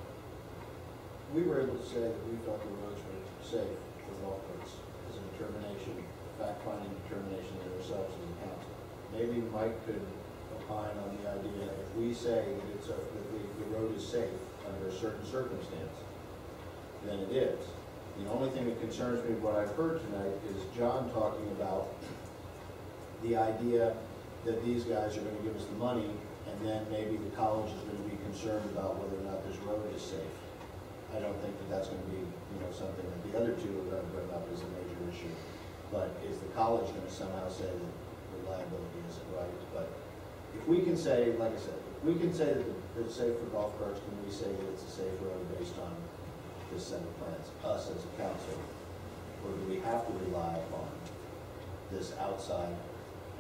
we were able to say that we thought the roads were safe for golf carts as a determination fact-finding determination of ourselves as a council. Maybe Mike could opine on the idea, if we say that the road is safe under a certain circumstance, then it is. The only thing that concerns me, what I've heard tonight, is John talking about the idea that these guys are gonna give us the money, and then maybe the college is gonna be concerned about whether or not this road is safe. I don't think that that's gonna be, something that the other two are gonna bring up as a major issue. But is the college gonna somehow say that reliability isn't right? But if we can say, like I said, if we can say that it's safe for golf carts, can we say that it's a safe road based on this set of plans, us as a council? Or do we have to rely upon this outside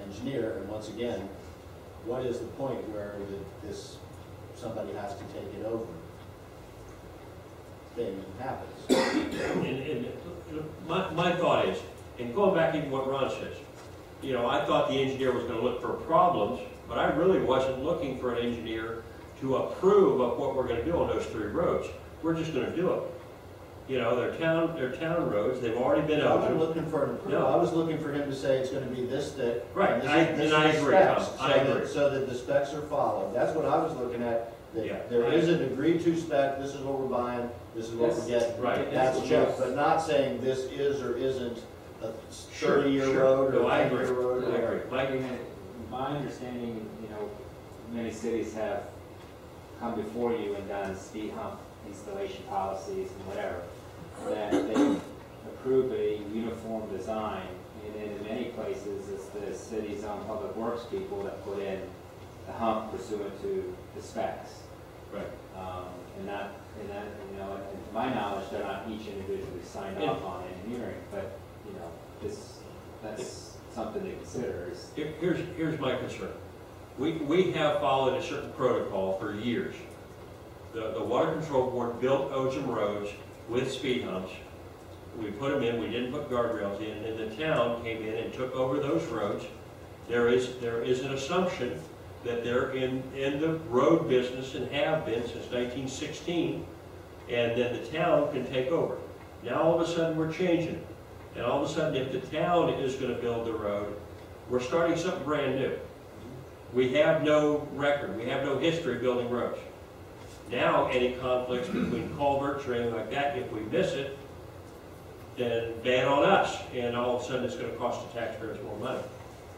engineer? And once again, what is the point where somebody has to take it over? Thing happens. And my thought is, and going back even what Ron says, I thought the engineer was going to look for problems, but I really wasn't looking for an engineer to approve of what we're going to do on those 3 roads. We're just going to do it. They're town roads. They've already been I wasn't opened. looking for an approval. I was looking for him to say it's going to be this thick. Right. And I agree, Tom. I agree. So that the specs are followed. That's what I was looking at. That Yeah. there is an agreed to spec. This is what we're buying. This is what we're getting. Right. That's checked, but not saying this is or isn't a 30-year road or No, a I agree. 10-year road. I agree. Mike? My understanding, many cities have come before you and done speed hump installation policies and whatever, that they approve a uniform design, and then in many places, it's the city's own public works people that put in the hump pursuant to the specs. Right. To my knowledge, they're not each individually signed off on engineering, but, that's something to consider. Here's my concern. We have followed a certain protocol for years. The Water Control Board built Ojum roads with speed humps. We put them in, we didn't put guardrails in, and the town came in and took over those roads. There is an assumption that they're in the road business and have been since 1916, and then the town can take over. Now all of a sudden we're changing it. And all of a sudden, if the town is going to build the road, we're starting something brand new. We have no record, we have no history of building roads. Now, any conflicts between culverts or anything like that, if we miss it, then bad on us, and all of a sudden it's going to cost the taxpayers more money.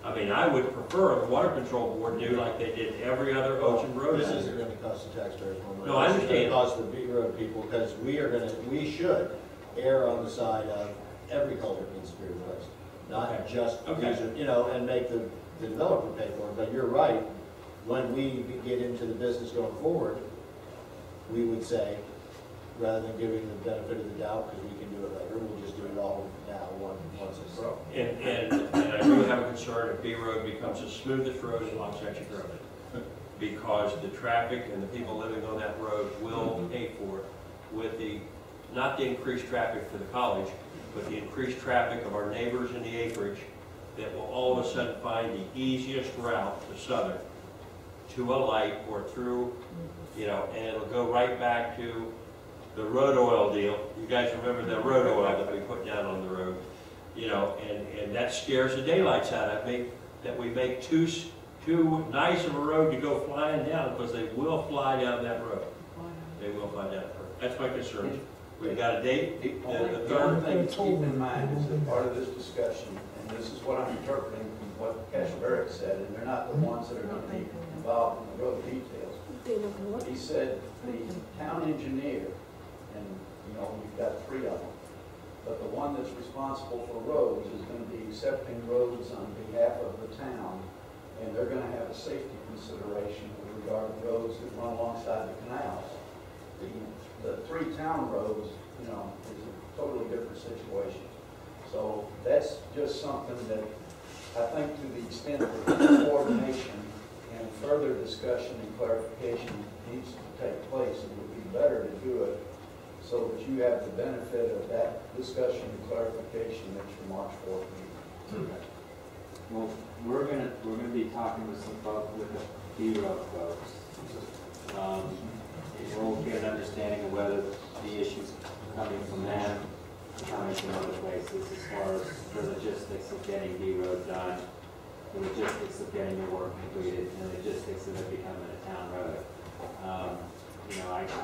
I mean, I would prefer the Water Control Board do like they did every other ocean road. This isn't going to cost the taxpayers more money. No, I understand. It's going to cost the B road people, because we should err on the side of every culvert needs to be replaced, not just these are, and make the developer pay for it. But you're right. When we get into the business going forward, we would say, rather than giving the benefit of the doubt because we can do it later, we'll just do it all now, once it's broke. And I do have a concern if B Road becomes the smoothest road in Loxahatchee Road, because the traffic and the people living on that road will pay for it with not the increased traffic for the college, but the increased traffic of our neighbors in the acreage that will all of a sudden find the easiest route to Southern, to a light or through, and it'll go right back to the road oil deal. You guys remember the road oil that we put down on the road, and that scares the daylights out of me, that we make too nice of a road to go flying down, because they will fly down that road. They will fly down that road. That's my concern. We've got a date, the The only third. thing to keep in mind is that part of this discussion, and this is what I'm interpreting from what Cashberick said, and they're not the ones that are going to be involved in the road details. He said the town engineer, and you've got 3 of them, but the one that's responsible for roads is going to be accepting roads on behalf of the town, and they're going to have a safety consideration with regard to roads that run alongside the canals. The 3 town roads, is a totally different situation. So that's just something that I think, to the extent that coordination and further discussion and clarification needs to take place, it would be better to do it so that you have the benefit of that discussion and clarification at your March 4th meeting. Well, we're gonna be talking with some folks, with the B-Road folks. We'll get an understanding of whether the issues coming from them coming from other places as far as the logistics of getting D Road done, the logistics of getting your work completed, and the logistics of it becoming a town road. I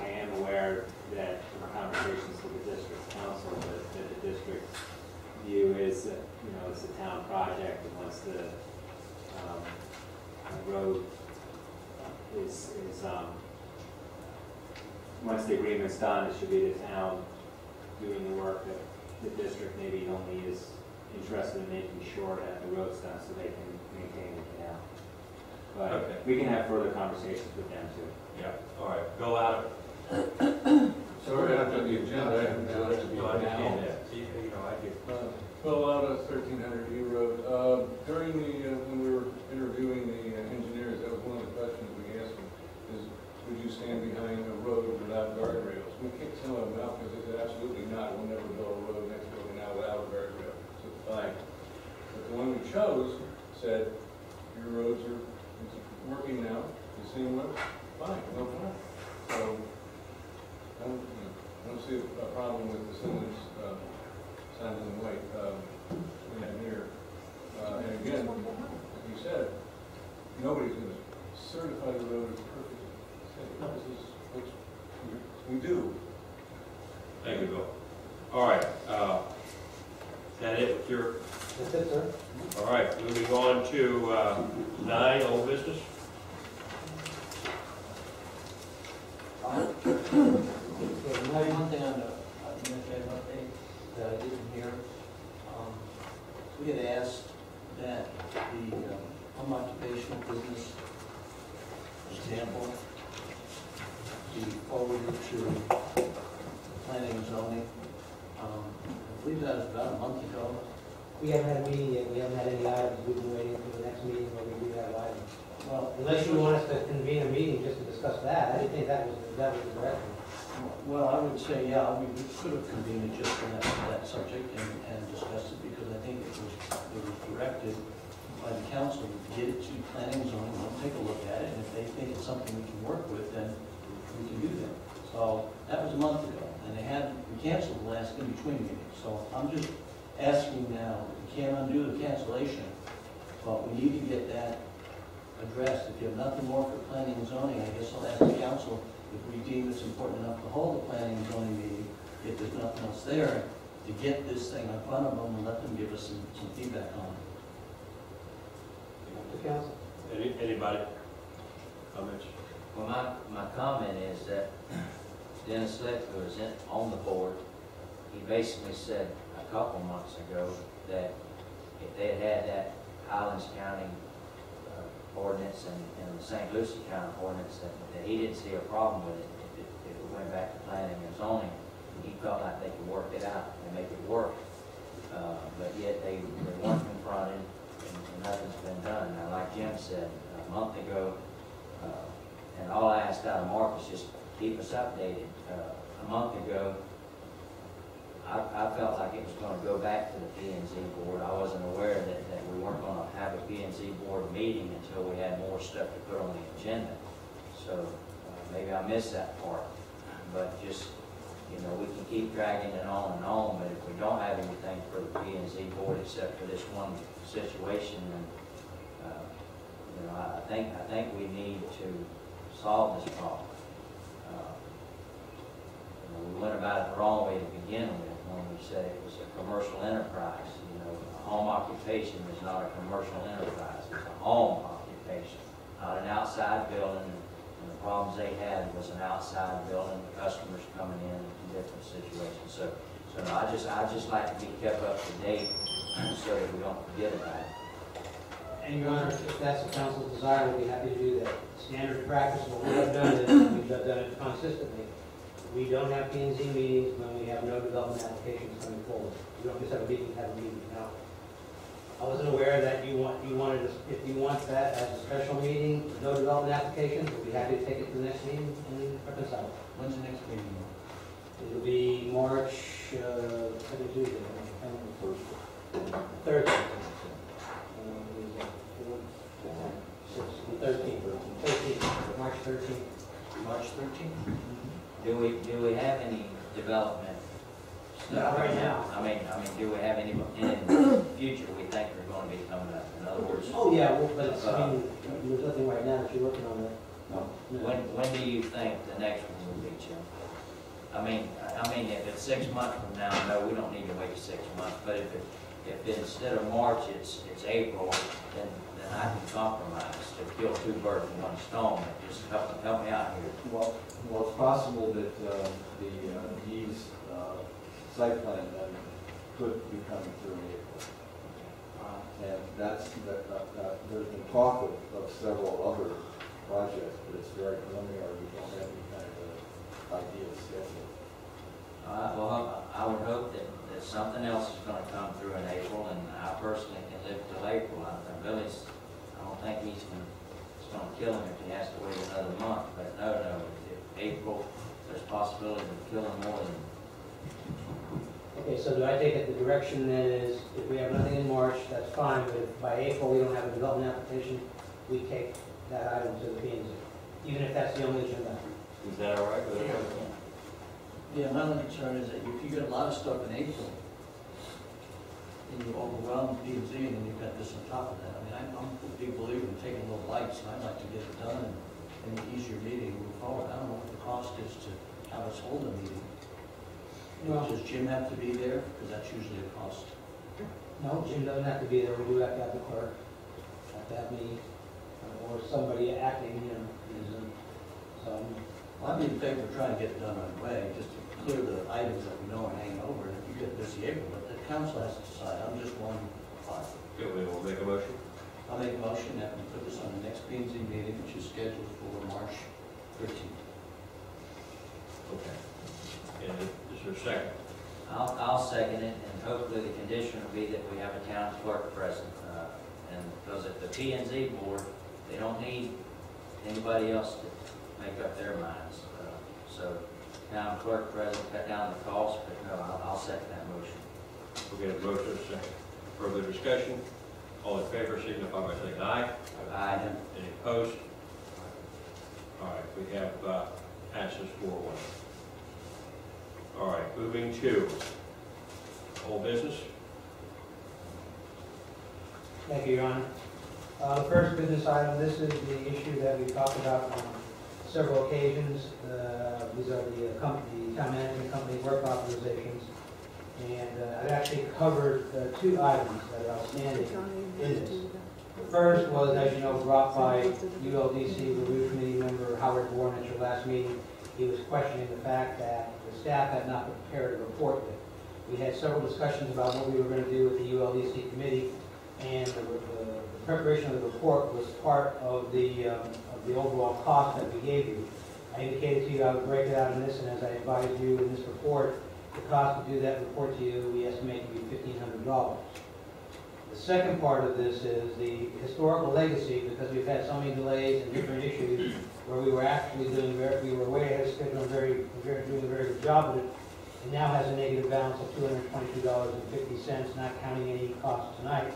am aware that from conversations with the district council that the district's view is that, it's a town project, and once the road is once the agreement's done, it should be the town doing the work, that the district maybe only is interested in making sure that the road's done so they can maintain the canal. But Okay. we can have further conversations with them too. Yeah, all right, go out. Sorry, after the agenda, I haven't got it to be No, I understand now. that. I get. Fill out a 1300 E road. During when we were interviewing the engineers, that was one of the questions we asked them, is would you stand behind a road without guardrails? We kicked some of them out because they said absolutely not, we'll never build a road next door now without a guardrail. So fine. But the one we chose said, your roads are working now, the same road, fine, no problem. So I don't see a problem with the Simmons, Simon and White engineer. And again, as you said, nobody's going to certify the road as perfect. This is what we do. Thank you, Bill. All right, is that it with your, That's it, sir. all right, moving on to 9, old business. One thing on the administrative update that I didn't hear, we had asked that the home occupational business example be forwarded to planning and zoning. I believe that was about a month ago. We haven't had a meeting yet, we haven't had any items, we've been waiting for the next meeting where we do have items. Well, Unless you want us to convene a meeting just to discuss that, I didn't think that was the direction. well, I would say, yeah, we could have convened just for that subject and discussed it, because I think it was directed by the council to get it to planning and zoning, they'll take a look at it, and if they think it's something we can work with, then we can do that. So that was a month ago, and we canceled the last in-between meeting. So I'm just asking now, we can't undo the cancellation, but we need to get that addressed. If you have nothing more for planning and zoning, I guess I'll ask the council if we deem it's important enough to hold a planning and zoning meeting, if there's nothing else there, to get this thing in front of them and let them give us some feedback on it. The council? Anybody? Comments? Well, my comment is that Dennis Lick, who was on the board, he basically said a couple months ago that if they had that Highlands County ordinance and the St. Lucie County ordinance, that he didn't see a problem with it if it went back to planning and zoning. He felt like they could work it out and make it work. But yet they weren't confronted and nothing's been done. Now, like Jim said a month ago, and all I asked out of Mark is just keep us updated. A month ago, I felt like it was going to go back to the P&Z board. I wasn't aware that we weren't going to have a P&Z board meeting until we had more stuff to put on the agenda. So maybe I missed that part. But just, we can keep dragging it on and on, but if we don't have anything for the P&Z board except for this one situation, then I think we need to solve this problem. We went about it the wrong way to begin with when we said it was a commercial enterprise. A home occupation is not a commercial enterprise. It's a home occupation, not an outside building. And the problems they had was an outside building, customers coming in different situations. So no, I just like to be kept up to date so that we don't forget about it. And Your Honor, if that's the council's desire, we'll be happy to do that. Standard practice, what we have done is, we've done it consistently. We don't have P&Z meetings when we have no development applications coming forward. We don't just have a meeting to have a meeting. Now, I wasn't aware that if you want that as a special meeting, no development applications, we'll be happy to take it to the next meeting and reconcile. When's the next meeting? It'll be March, second Tuesday, third. 13th, March 13th. March 13th? Do we have any development Not right now. I mean, do we have any in the future we think are gonna be coming up? In other words, Oh, yeah, well, but it's, I mean, there's nothing right now that you're working on that. No. when do you think the next one will be, Jim? I mean, if it's 6 months from now, no, we don't need to wait 6 months, but if instead of March, it's April, then I can compromise to kill two birds with one stone. Just help me out here. Well, it's possible that the D's site plan then could be coming through in April. And there's been talk of several other projects, but it's very preliminary. We don't have any kind of idea of schedule. Well, I would hope that something else is gonna come through in April, and I personally can live till April. I don't think it's gonna kill him if he has to wait another month, but no, if April, there's possibility of killing more than. Okay, so do I take it the direction then is, if we have nothing in March, that's fine, but if by April we don't have a development application, we take that item to the P&Z, even if that's the only agenda? Is that all right with everyone? Yeah, my only concern is that if you get a lot of stuff in April, and you overwhelm P and Z, and then you've got this on top of that. I mean, I'm a big believer in taking a little lights, and I'd like to get it done in an easier meeting and move forward. I don't know what the cost is to have us hold a meeting. Well, Does Jim have to be there? Because that's usually a cost. no, Jim doesn't have to be there, we do have to have the clerk, have to have me, or somebody acting, so. Well, I'd be in favor of trying to get it done right away, just to clear the items that we know are hanging over. And if you get busy April, but the council has to decide. I'm just one part. Okay, we'll make a motion. I'll make a motion that we put this on the next P and Z meeting, which is scheduled for March 13th. Okay. And is there a second? I'll second it, and hopefully the condition will be that we have a town clerk present. And because at the P and Z board, they don't need anybody else to make up their minds. So town clerk present, cut down the cost, but no, I'll second that motion. We'll get a motion, a second. Further discussion? All in favor, signify by saying aye. Aye. Any opposed? All right, we have passes 4-1. All right, moving to whole business. Thank you, Your Honor. The first business item, this is the issue that we talked about on several occasions. These are the town management company work authorizations. And I've actually covered 2 items that are outstanding in this. The first was, as you know, brought by ULDC Review Committee member Howard Bourne at your last meeting. He was questioning the fact that the staff had not prepared a report yet. We had several discussions about what we were going to do with the ULDC committee, and the preparation of the report was part of the overall cost that we gave you. I indicated to you I would break it out in this, and as I advised you in this report, the cost to do that report to you, we estimate to be $1,500. The second part of this is the historical legacy, because we've had so many delays and different issues where we were actually we were way ahead of schedule and doing a very good job with it. It now has a negative balance of $222.50, not counting any costs tonight.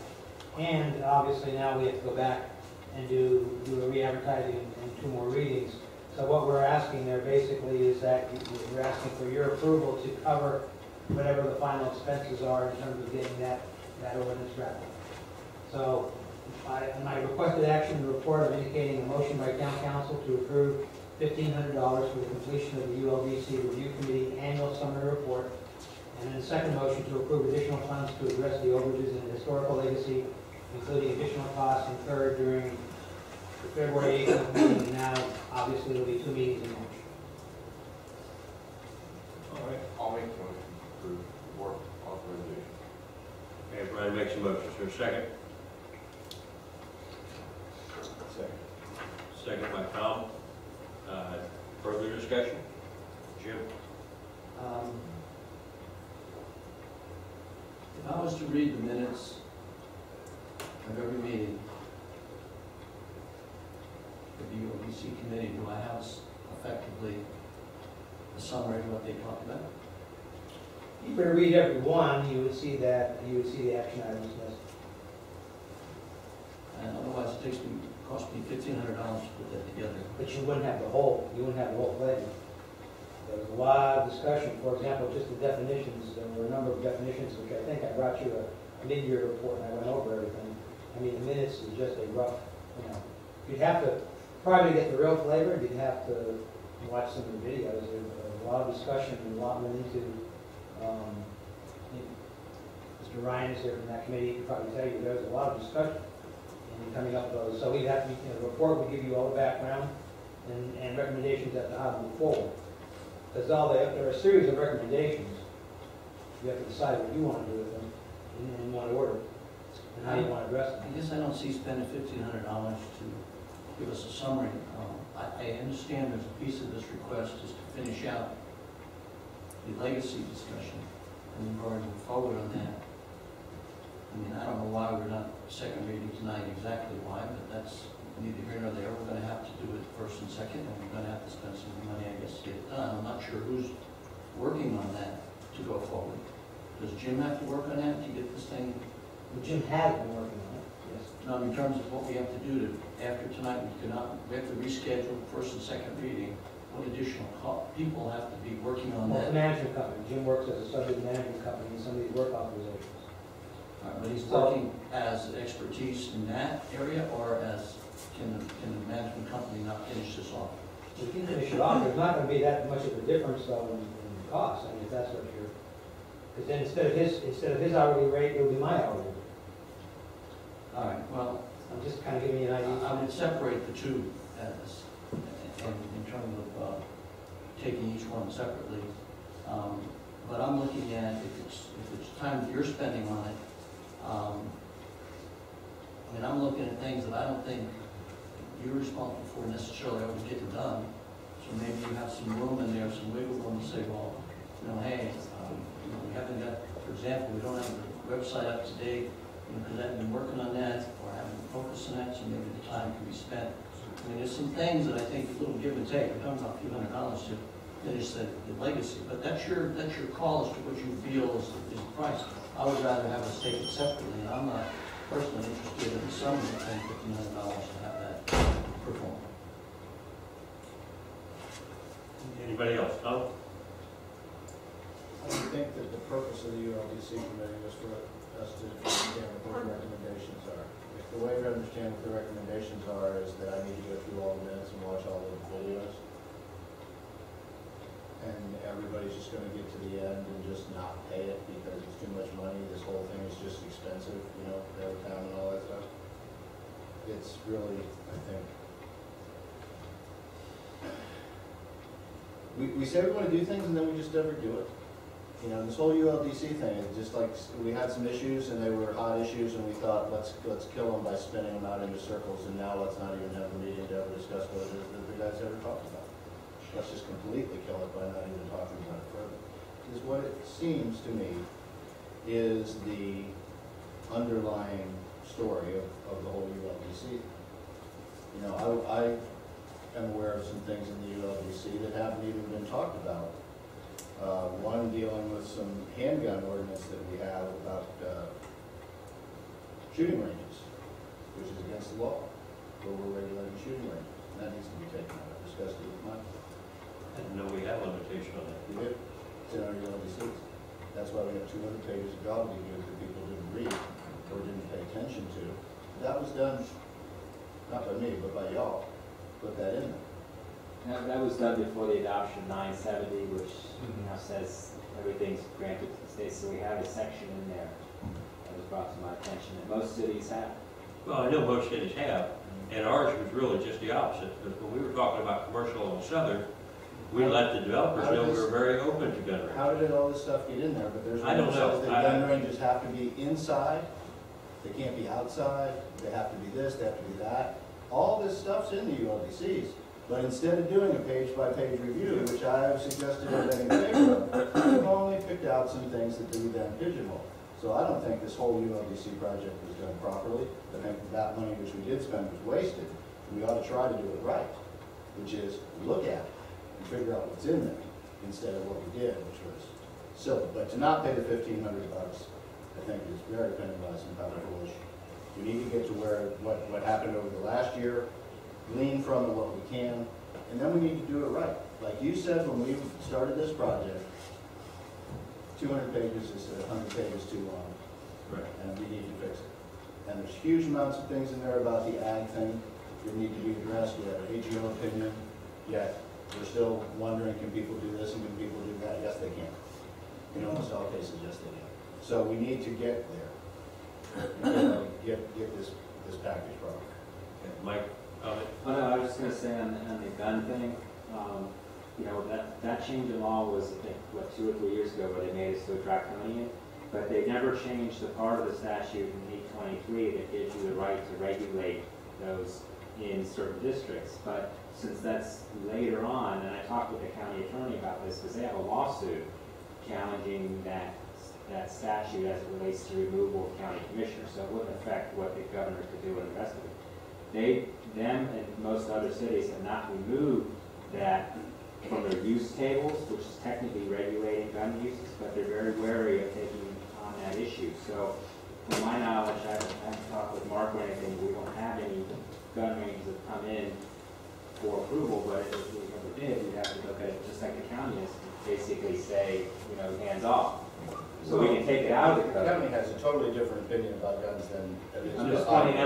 And obviously now we have to go back and do a re-advertising and 2 more readings. So what we're asking there basically is that we're asking for your approval to cover whatever the final expenses are in terms of getting that ordinance wrapped up. So my requested action report, I'm indicating a motion by town council to approve $1,500 for the completion of the ULDC Review Committee annual summary report. And then a second motion to approve additional funds to address the overages in historical legacy, including additional costs incurred during the February 8th meeting. And now, obviously, there will be 2 meetings in March. All right. I'll make a motion to approve work authorization. Okay, Brian makes a motion. Is there a second? Second. Second by Tom. Further discussion? Jim? If I was to read the minutes of every meeting of the ULDC committee, do I have effectively a summary of what they talked about? You better read every one, you would see the action items listed. And otherwise it cost me $1,500 to put that together. But you wouldn't have the whole pledge. There was a lot of discussion, for example, just the definitions. There were a number of definitions, which I think I brought you a mid-year report and I went over everything. I mean, the minutes is just a rough, you'd have to, probably to get the real flavor, you'd have to watch some of the videos. There was a lot of discussion and a lot went into, Mr. Ryan is here from that committee, he could probably tell you, there was a lot of discussion in coming up with those. So we'd have to, the report would give you all the background and recommendations as to how to move forward. Because there are a series of recommendations. You have to decide what you want to do with them in what order and how you want to address them. I guess I don't see spending $1,500 to give us a summary. I understand there's a piece of this request is to finish out the legacy discussion, and we've already moved forward on that. I mean, I don't know why we're not second reading tonight, exactly why, but that's neither here nor there. We're going to have to do it first and second, and we're going to have to spend some money, I guess, to get it done. I'm not sure who's working on that to go forward. Does Jim have to work on that to get this thing? But Jim has been working on it, yes. No, in terms of what we have to do to, after tonight, we have to reschedule first and second reading. What additional people have to be working on Well, that? the management company. Jim works as a subject management company in some of these work authorizations. But he's working as expertise in that area, or as, can the management company not finish this off? We can finish it off. There's not going to be that much of a difference though in cost. I mean, if that's what you're, because then instead of his hourly rate, it'll be my hourly rate. All right, well, I'm just kind of giving you an idea. I would separate the two as, in terms of taking each one separately. But I'm looking at, if it's time that you're spending on it, I mean, I'm looking at things that I don't think you're responsible for necessarily always getting done. So maybe you have some room in there, some wiggle room to say, well, hey, we haven't got, for example, we don't have the website up to date, because I haven't been working on that, or haven't been focused on that, so maybe the time can be spent. I mean, there's some things that I think a little give and take. We're talking about a few $100 to finish the legacy, but that's your call as to what you feel is the price. I would rather have us take it separately, and I'm not personally interested in the sum of paying $1,500 to have that performed. Anybody else? No? I think that the purpose of the ULDC committee was for us to understand what those recommendations are. If the way to understand what the recommendations are is that I need to go through all the minutes and watch all the videos, and everybody's just going to get to the end and just not pay it because it's too much money, this whole thing is just expensive, downtown and all that stuff. It's really, I think, we say we want to do things and then we just never do it. This whole ULDC thing, it's just like we had some issues and they were hot issues and we thought, let's kill them by spinning them out into circles, and now let's not even have a meeting to ever discuss what it is that the guys ever talked about. Let's just completely kill it by not even talking about it further. Because what it seems to me is the underlying story of the whole ULDC. I am aware of some things in the ULDC that haven't even been talked about. One dealing with some handgun ordinance that we have about shooting ranges, which is against the law, where we're regulating shooting ranges. And that needs to be taken out. I've discussed it with Mike. I didn't know we had a limitation on that. We do. It's in our ULDCs. That's why we have 200 pages of gobbledygook that people didn't read or didn't pay attention to. That was done, not by me, but by y'all. Put that in there. That was done before the adoption of 970, which says everything's granted to the states. So we have a section in there that was brought to my attention that most cities have. Well, I know most cities have, and ours was really just the opposite. Because when we were talking about commercial on Southern, we let the developers know we were very open to gun ranges. How did all this stuff get in there? But there's I don't know. That gun ranges have to be inside. They can't be outside. They have to be this. They have to be that. All this stuff's in the ULDCs. But instead of doing a page-by-page review, which I have suggested I've been in favor of, we've only picked out some things that we then pigeonhole. So I don't think this whole ULDC project was done properly. I think that money which we did spend was wasted. We ought to try to do it right, which is look at it and figure out what's in there instead of what we did, which was silly. But to not pay the $1,500, I think is very penalized and kind of foolish. We need to get to where what happened over the last year, glean from it what we can, and then we need to do it right. like you said when we started this project, 200 pages is 100 pages too long. Right. And we need to fix it. And there's huge amounts of things in there about the ag thing that need to be addressed. We have an AGO opinion, yet we're still wondering, can people do this and can people do that? Yes, they can. In almost all cases, yes, they can. So we need to get there. And get this package wrong. Okay, Mike, comment? Oh, no, I was just gonna say on the gun thing, you know, that change in law was, I think, what, 2 or 3 years ago, where they made it so draconian, but they never changed the part of the statute in 823 that gives you the right to regulate those in certain districts. But since that's later on, and I talked with the county attorney about this, because they have a lawsuit challenging that statute as it relates to removal of county commissioners, so it wouldn't affect what the governor could do in the rest of it. Them and most other cities have not removed that from their use tables, which is technically regulating gun uses, but they're very wary of taking on that issue. So, from my knowledge, I haven't talked with Mark or anything, we don't have any gun ranges that come in for approval, but if we ever did, we'd have to look at it just like the county is, basically say, you know, hands off. So we can take it out of the The code. county has a totally different opinion about guns than. I'm just pointing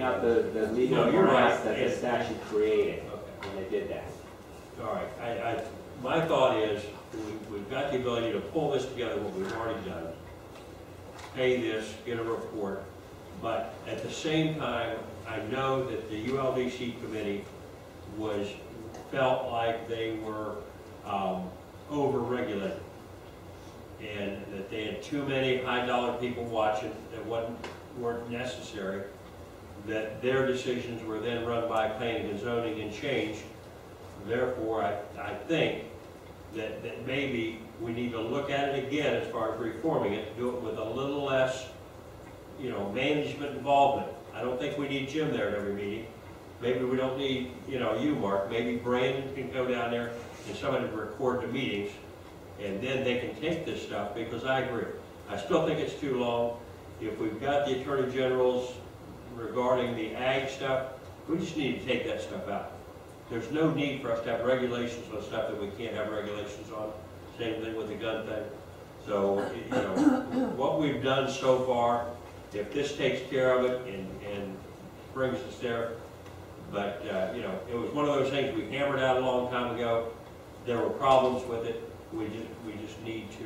out the legal No, you're right. morass that the statute created Okay. when they did that. All right, my thought is, we've got the ability to pull this together, what we've already done, pay this, get a report, but at the same time, I know that the ULDC committee felt like they were over-regulated, and that they had too many high-dollar people watching that weren't necessary, that their decisions were then run by planning and zoning and changed. Therefore, I think that maybe we need to look at it again as far as reforming it, do it with a little less, you know, management involvement. I don't think we need Jim there at every meeting. Maybe we don't need, you know, you, Mark. Maybe Brandon can go down there and somebody to record the meetings, and then they can take this stuff, because I agree. I still think it's too long. If we've got the Attorney General's regarding the ag stuff, we just need to take that stuff out. There's no need for us to have regulations on stuff that we can't have regulations on. Same thing with the gun thing. So, you know, what we've done so far, if this takes care of it and brings us there, but, you know, it was one of those things we hammered out a long time ago. There were problems with it. We just need to,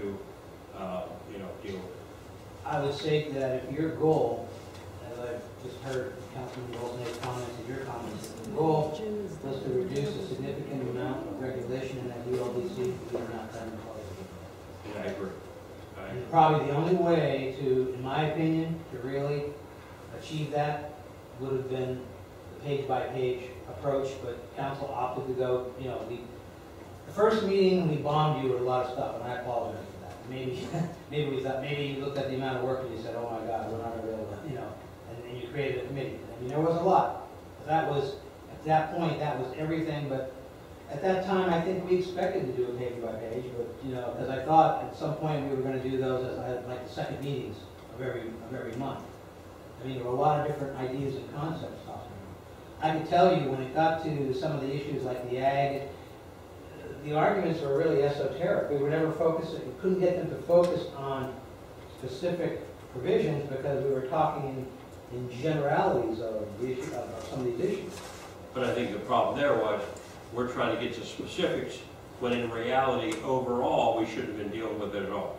you know, deal with it. I would say that if your goal, as I've just heard Councilman Wilson's comments and your comments, if the goal was to reduce a significant amount of regulation in that ULDC, we are not done with Yeah, I agree. And probably the only way to, in my opinion, to really achieve that would have been the page-by-page approach, but council opted to go, you know, the first meeting, we bombed you with a lot of stuff, and I apologize for that. Maybe we thought, maybe you looked at the amount of work and you said, oh my God, we're not gonna be able to, you know, and you created a committee. I mean, there was a lot. That was, at that point, that was everything, but at that time, I think we expected to do a page by page, but, you know, because I thought at some point we were gonna do those as like the second meetings of every month. I mean, there were a lot of different ideas and concepts tossed around. I can tell you, when it got to some of the issues like the ag, the arguments were really esoteric. We were never focusing, we couldn't get them to focus on specific provisions because we were talking in generalities of the issue, of some of these issues. But I think the problem there was, we're trying to get to specifics, when in reality, overall, we shouldn't have been dealing with it at all.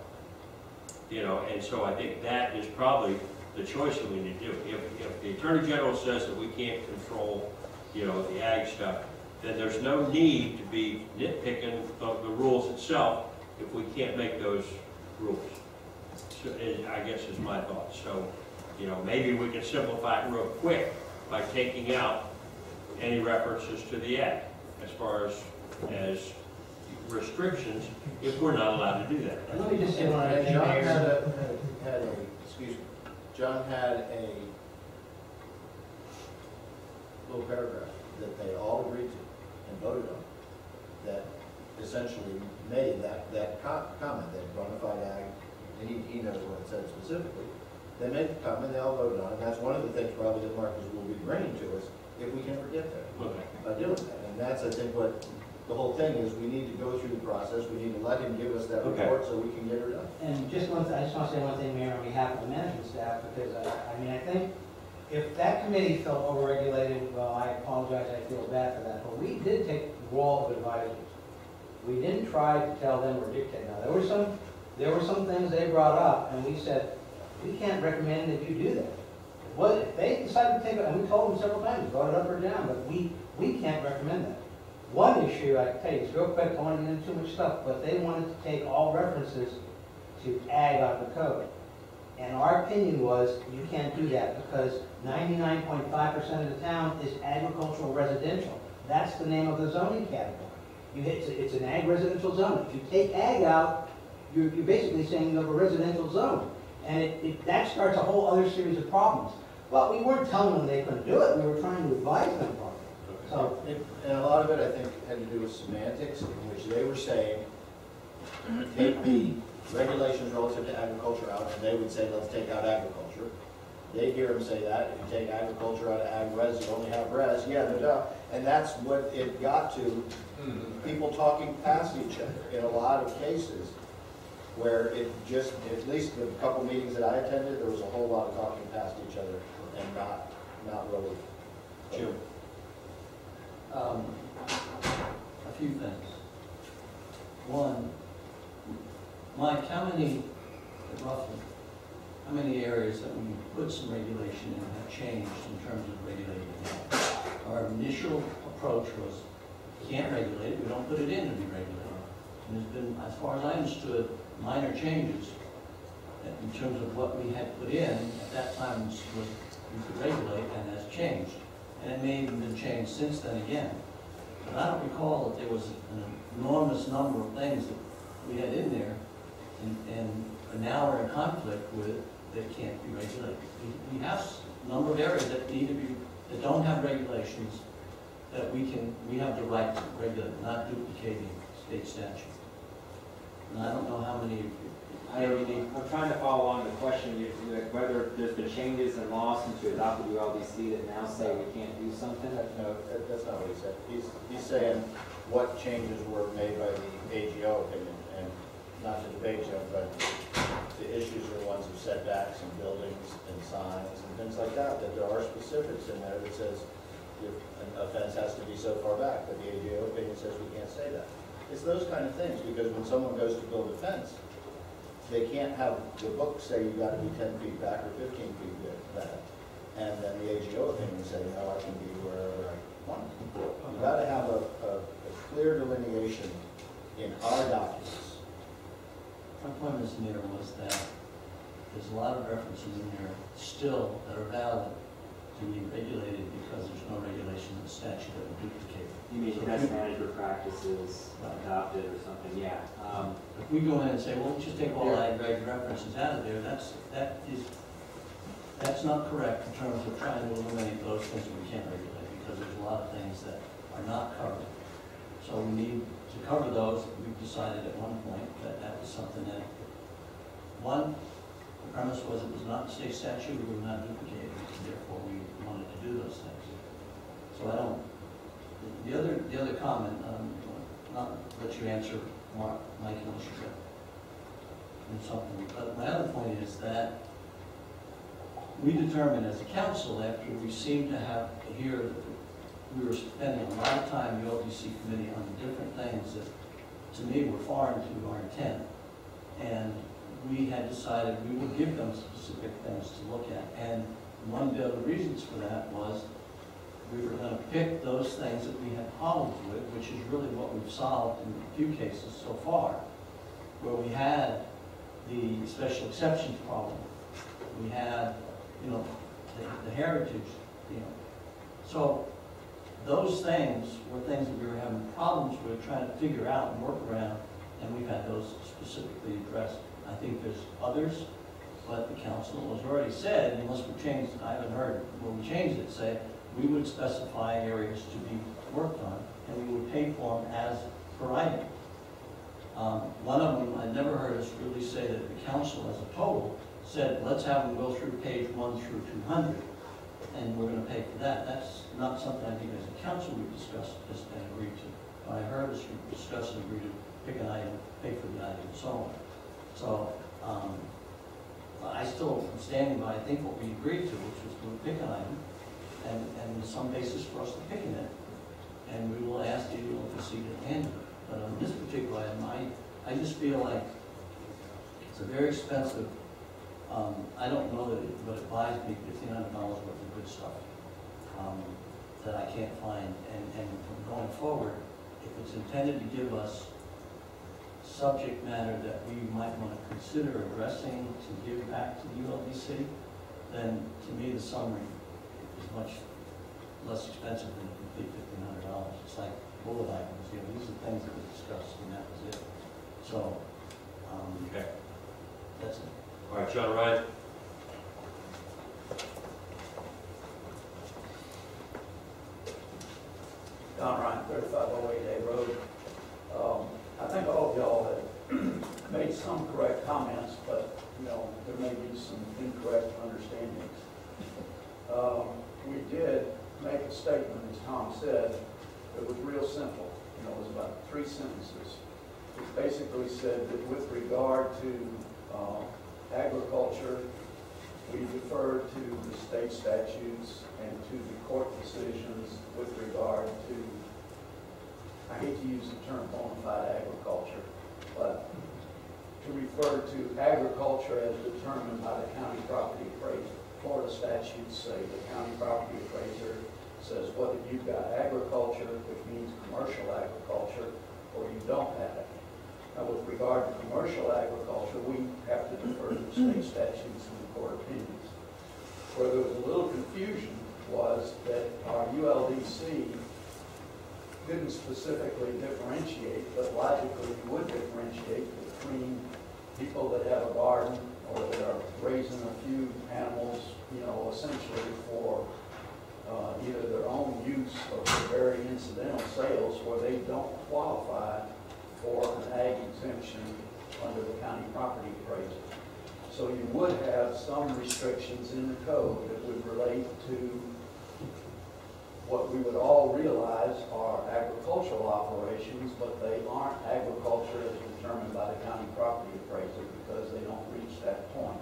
You know, and so I think that is probably the choice that we need to do. If the Attorney General says that we can't control, you know, the ag stuff, then there's no need to be nitpicking of the rules itself if we can't make those rules. So, I guess is my thought. So, you know, maybe we can simplify it real quick by taking out any references to the ag as far as restrictions, if we're not allowed to do that. And let me just say one other And thing, John Mayor. John had a little paragraph that they all agreed to and voted on, that essentially made that comment, that bona fide ag, and he knows what it said specifically. They made the comment, they all voted on it, and that's one of the things probably that Marcus will be bringing to us if we can ever get there, Okay. by doing that. And that's, I think, what the whole thing is we need to go through the process, we need to let him give us that Okay. report so we can get her done. And I just want to say one thing, Mayor, on behalf of the management staff, because I think if that committee felt overregulated, well, I apologize, I feel bad for that, but we did take the role of advisors. We didn't try to tell them or dictate. Now, there were some things they brought up, and we said, we can't recommend that you do that. Well, if they decided to take it, and we told them several times, vote it up or down, but we can't recommend that. One issue, I can tell you, is real quick, I don't want to get into too much stuff, but they wanted to take all references to ag out of the code. And our opinion was, you can't do that, because 99.5% of the town is agricultural residential. That's the name of the zoning category. It's an ag residential zone. If you take ag out, you're basically saying you have a residential zone. And that starts a whole other series of problems. Well, we weren't telling them they couldn't do it, we were trying to advise them properly. So, And a lot of it, I think, had to do with semantics, in which they were saying, take the regulations relative to agriculture out, and they would say, let's take out agriculture. They hear them say that, if you take agriculture out of ag res, you only have res, yeah, no doubt. And that's what it got to, people talking past each other in a lot of cases, where it just, at least the couple meetings that I attended, there was a whole lot of talking past each other and not really. Jim. A few things. One, Mike, roughly, how many areas that when you put some regulation in have changed in terms of regulating it? Our initial approach was, can't regulate it, we don't put it in to be regulated. And there's been, as far as I understood, minor changes in terms of what we had put in at that time was we could regulate, and has changed. And it may even been changed since then again. But I don't recall that there was an enormous number of things that we had in there and now are in conflict with that can't be regulated. We have a number of areas that need to be, that don't have regulations that we have the right to regulate, not duplicating state statute. And I don't know how many I'm trying to follow on the question, whether there's been changes in law since you adopted ULDC that now say we can't do something? No, that's not what he said. He's saying what changes were made by the AGO opinion, and not to debate you, but the issues are ones of setbacks and buildings and signs and things like that, that there are specifics in there that says if an offense has to be so far back, but the AGO opinion says we can't say that. It's those kind of things, because when someone goes to build a fence, they can't have the book say you got to be 10 feet back or 15 feet back. And then the AGO opinion say, no, I can be wherever I want. You've got to have a clear delineation in our documents. My point, Mr. Mayor, was that there's a lot of references in there still that are valid to be regulated because there's no regulation in the statute that would duplicate it. You mean best management practices adopted or something? Yeah. If we go in and say, well, let's just take all ag reg references out of there, that's not correct in terms of trying to eliminate those things that we can't regulate, because there's a lot of things that are not covered. So we need to cover those. We've decided at one point that that was something that, one, the premise was it was not the state statute, we were not duplicating it, and therefore we wanted to do those things. So I don't, the other comment, not let you answer Mike unless you got something, but my other point is that we determined as a council, after we seemed to have to hear that we were spending a lot of time, the LDC committee, on different things that to me were foreign to our intent, and we had decided we would give them specific things to look at. And one of the reasons for that was we were going to pick those things that we had problems with, which is really what we've solved in a few cases so far, where we had the special exceptions problem. We had, the heritage, So those things were things that we were having problems with, trying to figure out and work around, and we've had those specifically addressed. I think there's others, but the council has already said, unless we changed, I haven't heard where we changed it, say we would specify areas to be worked on, and we would pay for them as per item. One of them, I never heard us really say that the council as a total said, let's have them go through page 1 through 200, and we're going to pay for that. That's not something I think as a council we've discussed this and agreed to. what I heard is you discuss and agree to pick an item, pay for the item, and so on. So, I still am standing by, I think, what we agreed to, which was to pick an item, and there's some basis for us to picking it, and we will ask you to proceed and handle it. But on this particular item, I just feel like it's a very expensive, I don't know that what it buys me $1,500 worth of good stuff that I can't find. And from going forward, if it's intended to give us subject matter that we might want to consider addressing to give back to the ULDC, then to me the summary is much less expensive than a complete $1,500. It's like bullet items, you know, these are things that we discussed and that was it. So, Okay. that's it. All right, John Ryan. Don Ryan, 3508 A Road. I think all of y'all have made some correct comments, but, you know, there may be some incorrect understandings. We did make a statement, as Tom said, it was real simple. You know, it was about 3 sentences. It basically said that with regard to agriculture, we defer to the state statutes and to the court decisions with regard to, I hate to use the term bona fide agriculture, but to refer to agriculture as determined by the county property appraiser. Florida statutes say the county property appraiser says whether you've got agriculture, which means commercial agriculture, or you don't have it. Now, with regard to commercial agriculture, we have to defer to the state statutes and the court opinions. Where there was a little confusion was that our ULDC didn't specifically differentiate, but logically you would differentiate between people that have a garden or that are raising a few animals, you know, essentially for either their own use or for very incidental sales where they don't qualify for an ag exemption under the county property appraiser. So you would have some restrictions in the code that would relate to what we would all realize are agricultural operations, but they aren't agriculture as determined by the county property appraiser because they don't reach that point.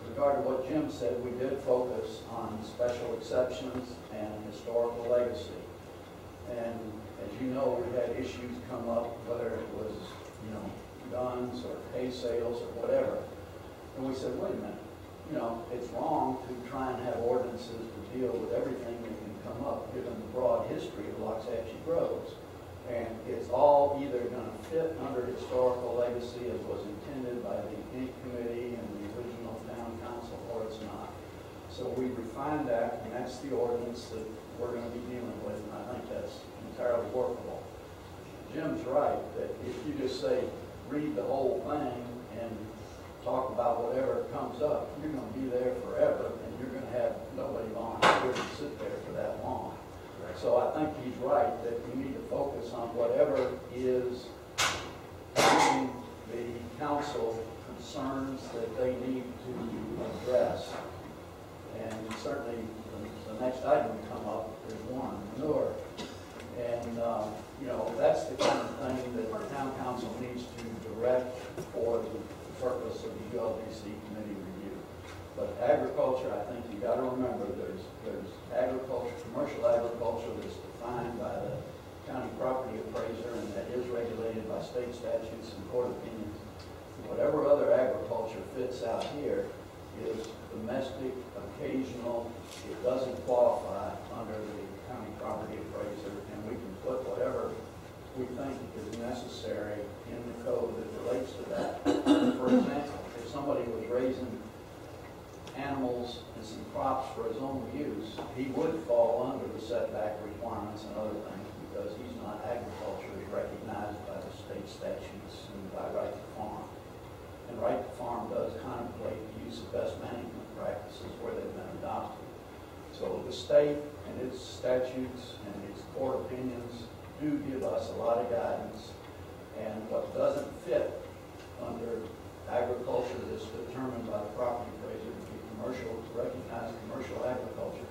With regard to what Jim said, we did focus on special exceptions and historical legacy. And as you know, we had issues come up, whether it was, you know, guns or hay sales or whatever. And we said, wait a minute, you know, it's wrong to try and have ordinances to deal with everything that can come up given the broad history of Waxahachie groves. And it's all either going to fit under historical legacy as was intended by the Inc. Committee and the original town council, or it's not. So we refined that, and that's the ordinance that we're going to be dealing with, and I think that's entirely workable. Jim's right, that if you just say, read the whole thing and talk about whatever comes up, you're going to be there forever, and you're going to have nobody volunteer to sit there for that long. So I think he's right that we need to focus on whatever is giving the council concerns that they need to address. And certainly the next item to come up is one, manure. And, you know, that's the kind of thing that the town council needs to direct for the purpose of the ULDC committee review. But agriculture, I think you got to remember, there's agriculture, commercial agriculture that's defined by the county property appraiser, and that is regulated by state statutes and court opinions. Whatever other agriculture fits out here is domestic, occasional. It doesn't qualify under the county property appraiser, and we can put whatever we think is necessary in the code that relates to that. For example, if somebody was raising animals and some crops for his own use, he would fall under the setback requirements and other things because he's not agriculture as recognized by the state statutes and by right to farm. And right to farm does contemplate the use of best management practices where they've been adopted. So the state and its statutes and its court opinions do give us a lot of guidance, and what doesn't fit under agriculture that's determined by the property appraiser to be commercial, to recognize commercial agriculture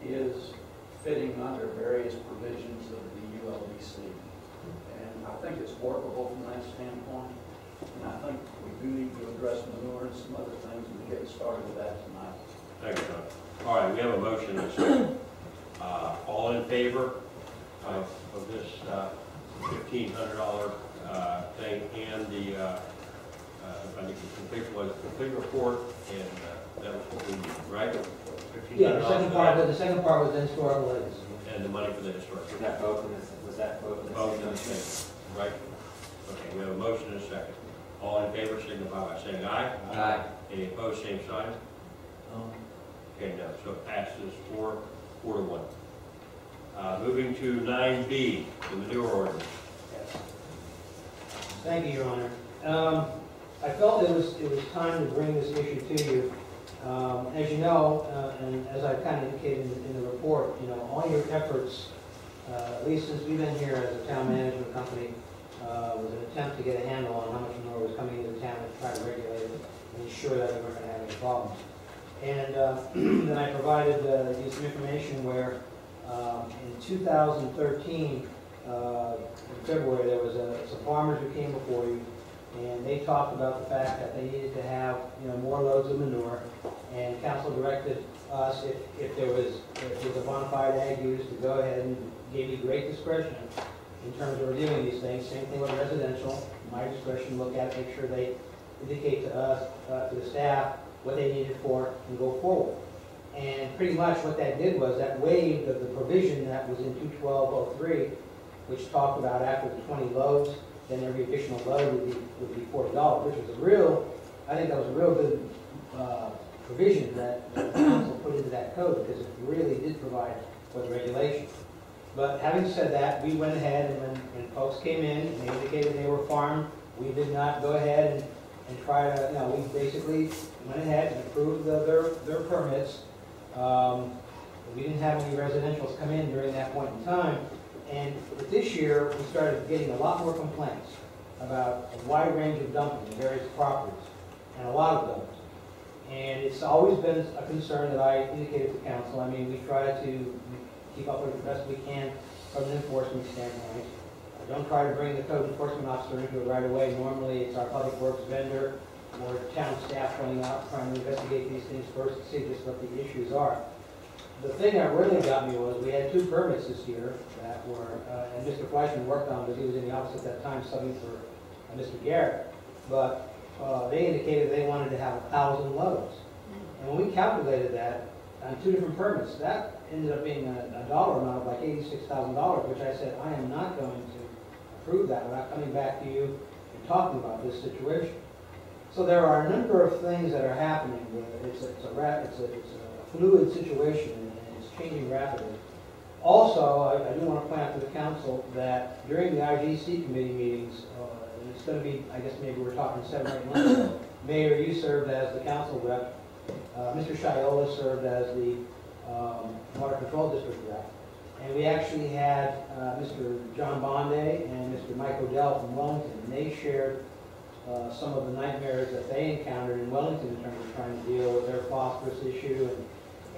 is fitting under various provisions of the ULDC. And I think it's workable from that standpoint. And I think we do need to address manure and some other things, and get started with that tonight. Thank you, John. All right, we have a motion and a second. All in favor of this $1,500 thing and the, I think the complete report, and that was what we need, right? Yeah, the second part, $1,500 the second part was the historical legacy. and the money for the historic. Was that both in the, was that both in the Both same in the motion? same, right? Okay, we have a motion and a second. All in favor signify by saying aye. Aye. Any opposed, same sign. Okay, no, so it passes 4 to 1. Moving to 9B, the manure ordinance. Thank you, Your Honor. I felt it was time to bring this issue to you. As you know, and as I kind of indicated in the report, you know, all your efforts, at least since we've been here as a town management company, was an attempt to get a handle on how much manure was coming into town and try to regulate it and ensure that we weren't going to have any problems. And then I provided you some information where in 2013, in February, there was some farmers who came before you, and they talked about the fact that they needed to have, you know, more loads of manure, and council directed us, if there was a bona fide ag use, to go ahead and gave you great discretion in terms of reviewing these things. Same thing with residential. My discretion, look at it, make sure they indicate to us, to the staff, what they needed for it, and go forward. And pretty much what that did was that waived the provision that was in 21203, which talked about after the 20 loads, then every additional load would be $40, which was a real, I think that was a real good provision that the council put into that code, because it really did provide for the regulation. But having said that, we went ahead, and when folks came in and they indicated they were farmed, we did not go ahead and try to, you know, we basically went ahead and approved their permits. We didn't have any residentials come in during that point in time. And this year, we started getting a lot more complaints about a wide range of dumping in various properties, and a lot of those. And it's always been a concern that I indicated to council. I mean, we try to keep up with it the best we can from an enforcement standpoint. I don't try to bring the code enforcement officer into it right away. Normally, it's our public works vendor or town staff going out trying to investigate these things first to see just what the issues are. The thing that really got me was we had 2 permits this year that were, and Mr. Fleischman worked on because he was in the office at that time subbing for Mr. Garrett. But they indicated they wanted to have 1,000 loads. And when we calculated that on 2 different permits, that ended up being a dollar amount of like $86,000, which I said, I am not going to approve that without coming back to you and talking about this situation. So there are a number of things that are happening. It's a fluid situation, and it's changing rapidly. Also, I do want to point out to the council that during the IGC committee meetings, and it's going to be, I guess maybe we're talking 7 or 8 months ago, Mayor, you served as the council rep. Mr. Shiola served as the Water Control District rep. And we actually had Mr. John Bonday and Mr. Mike Odell from Wellington, and they shared some of the nightmares that they encountered in Wellington in terms of trying to deal with their phosphorus issue.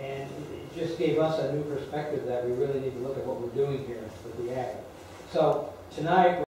And it just gave us a new perspective that we really need to look at what we're doing here with the ag. So tonight,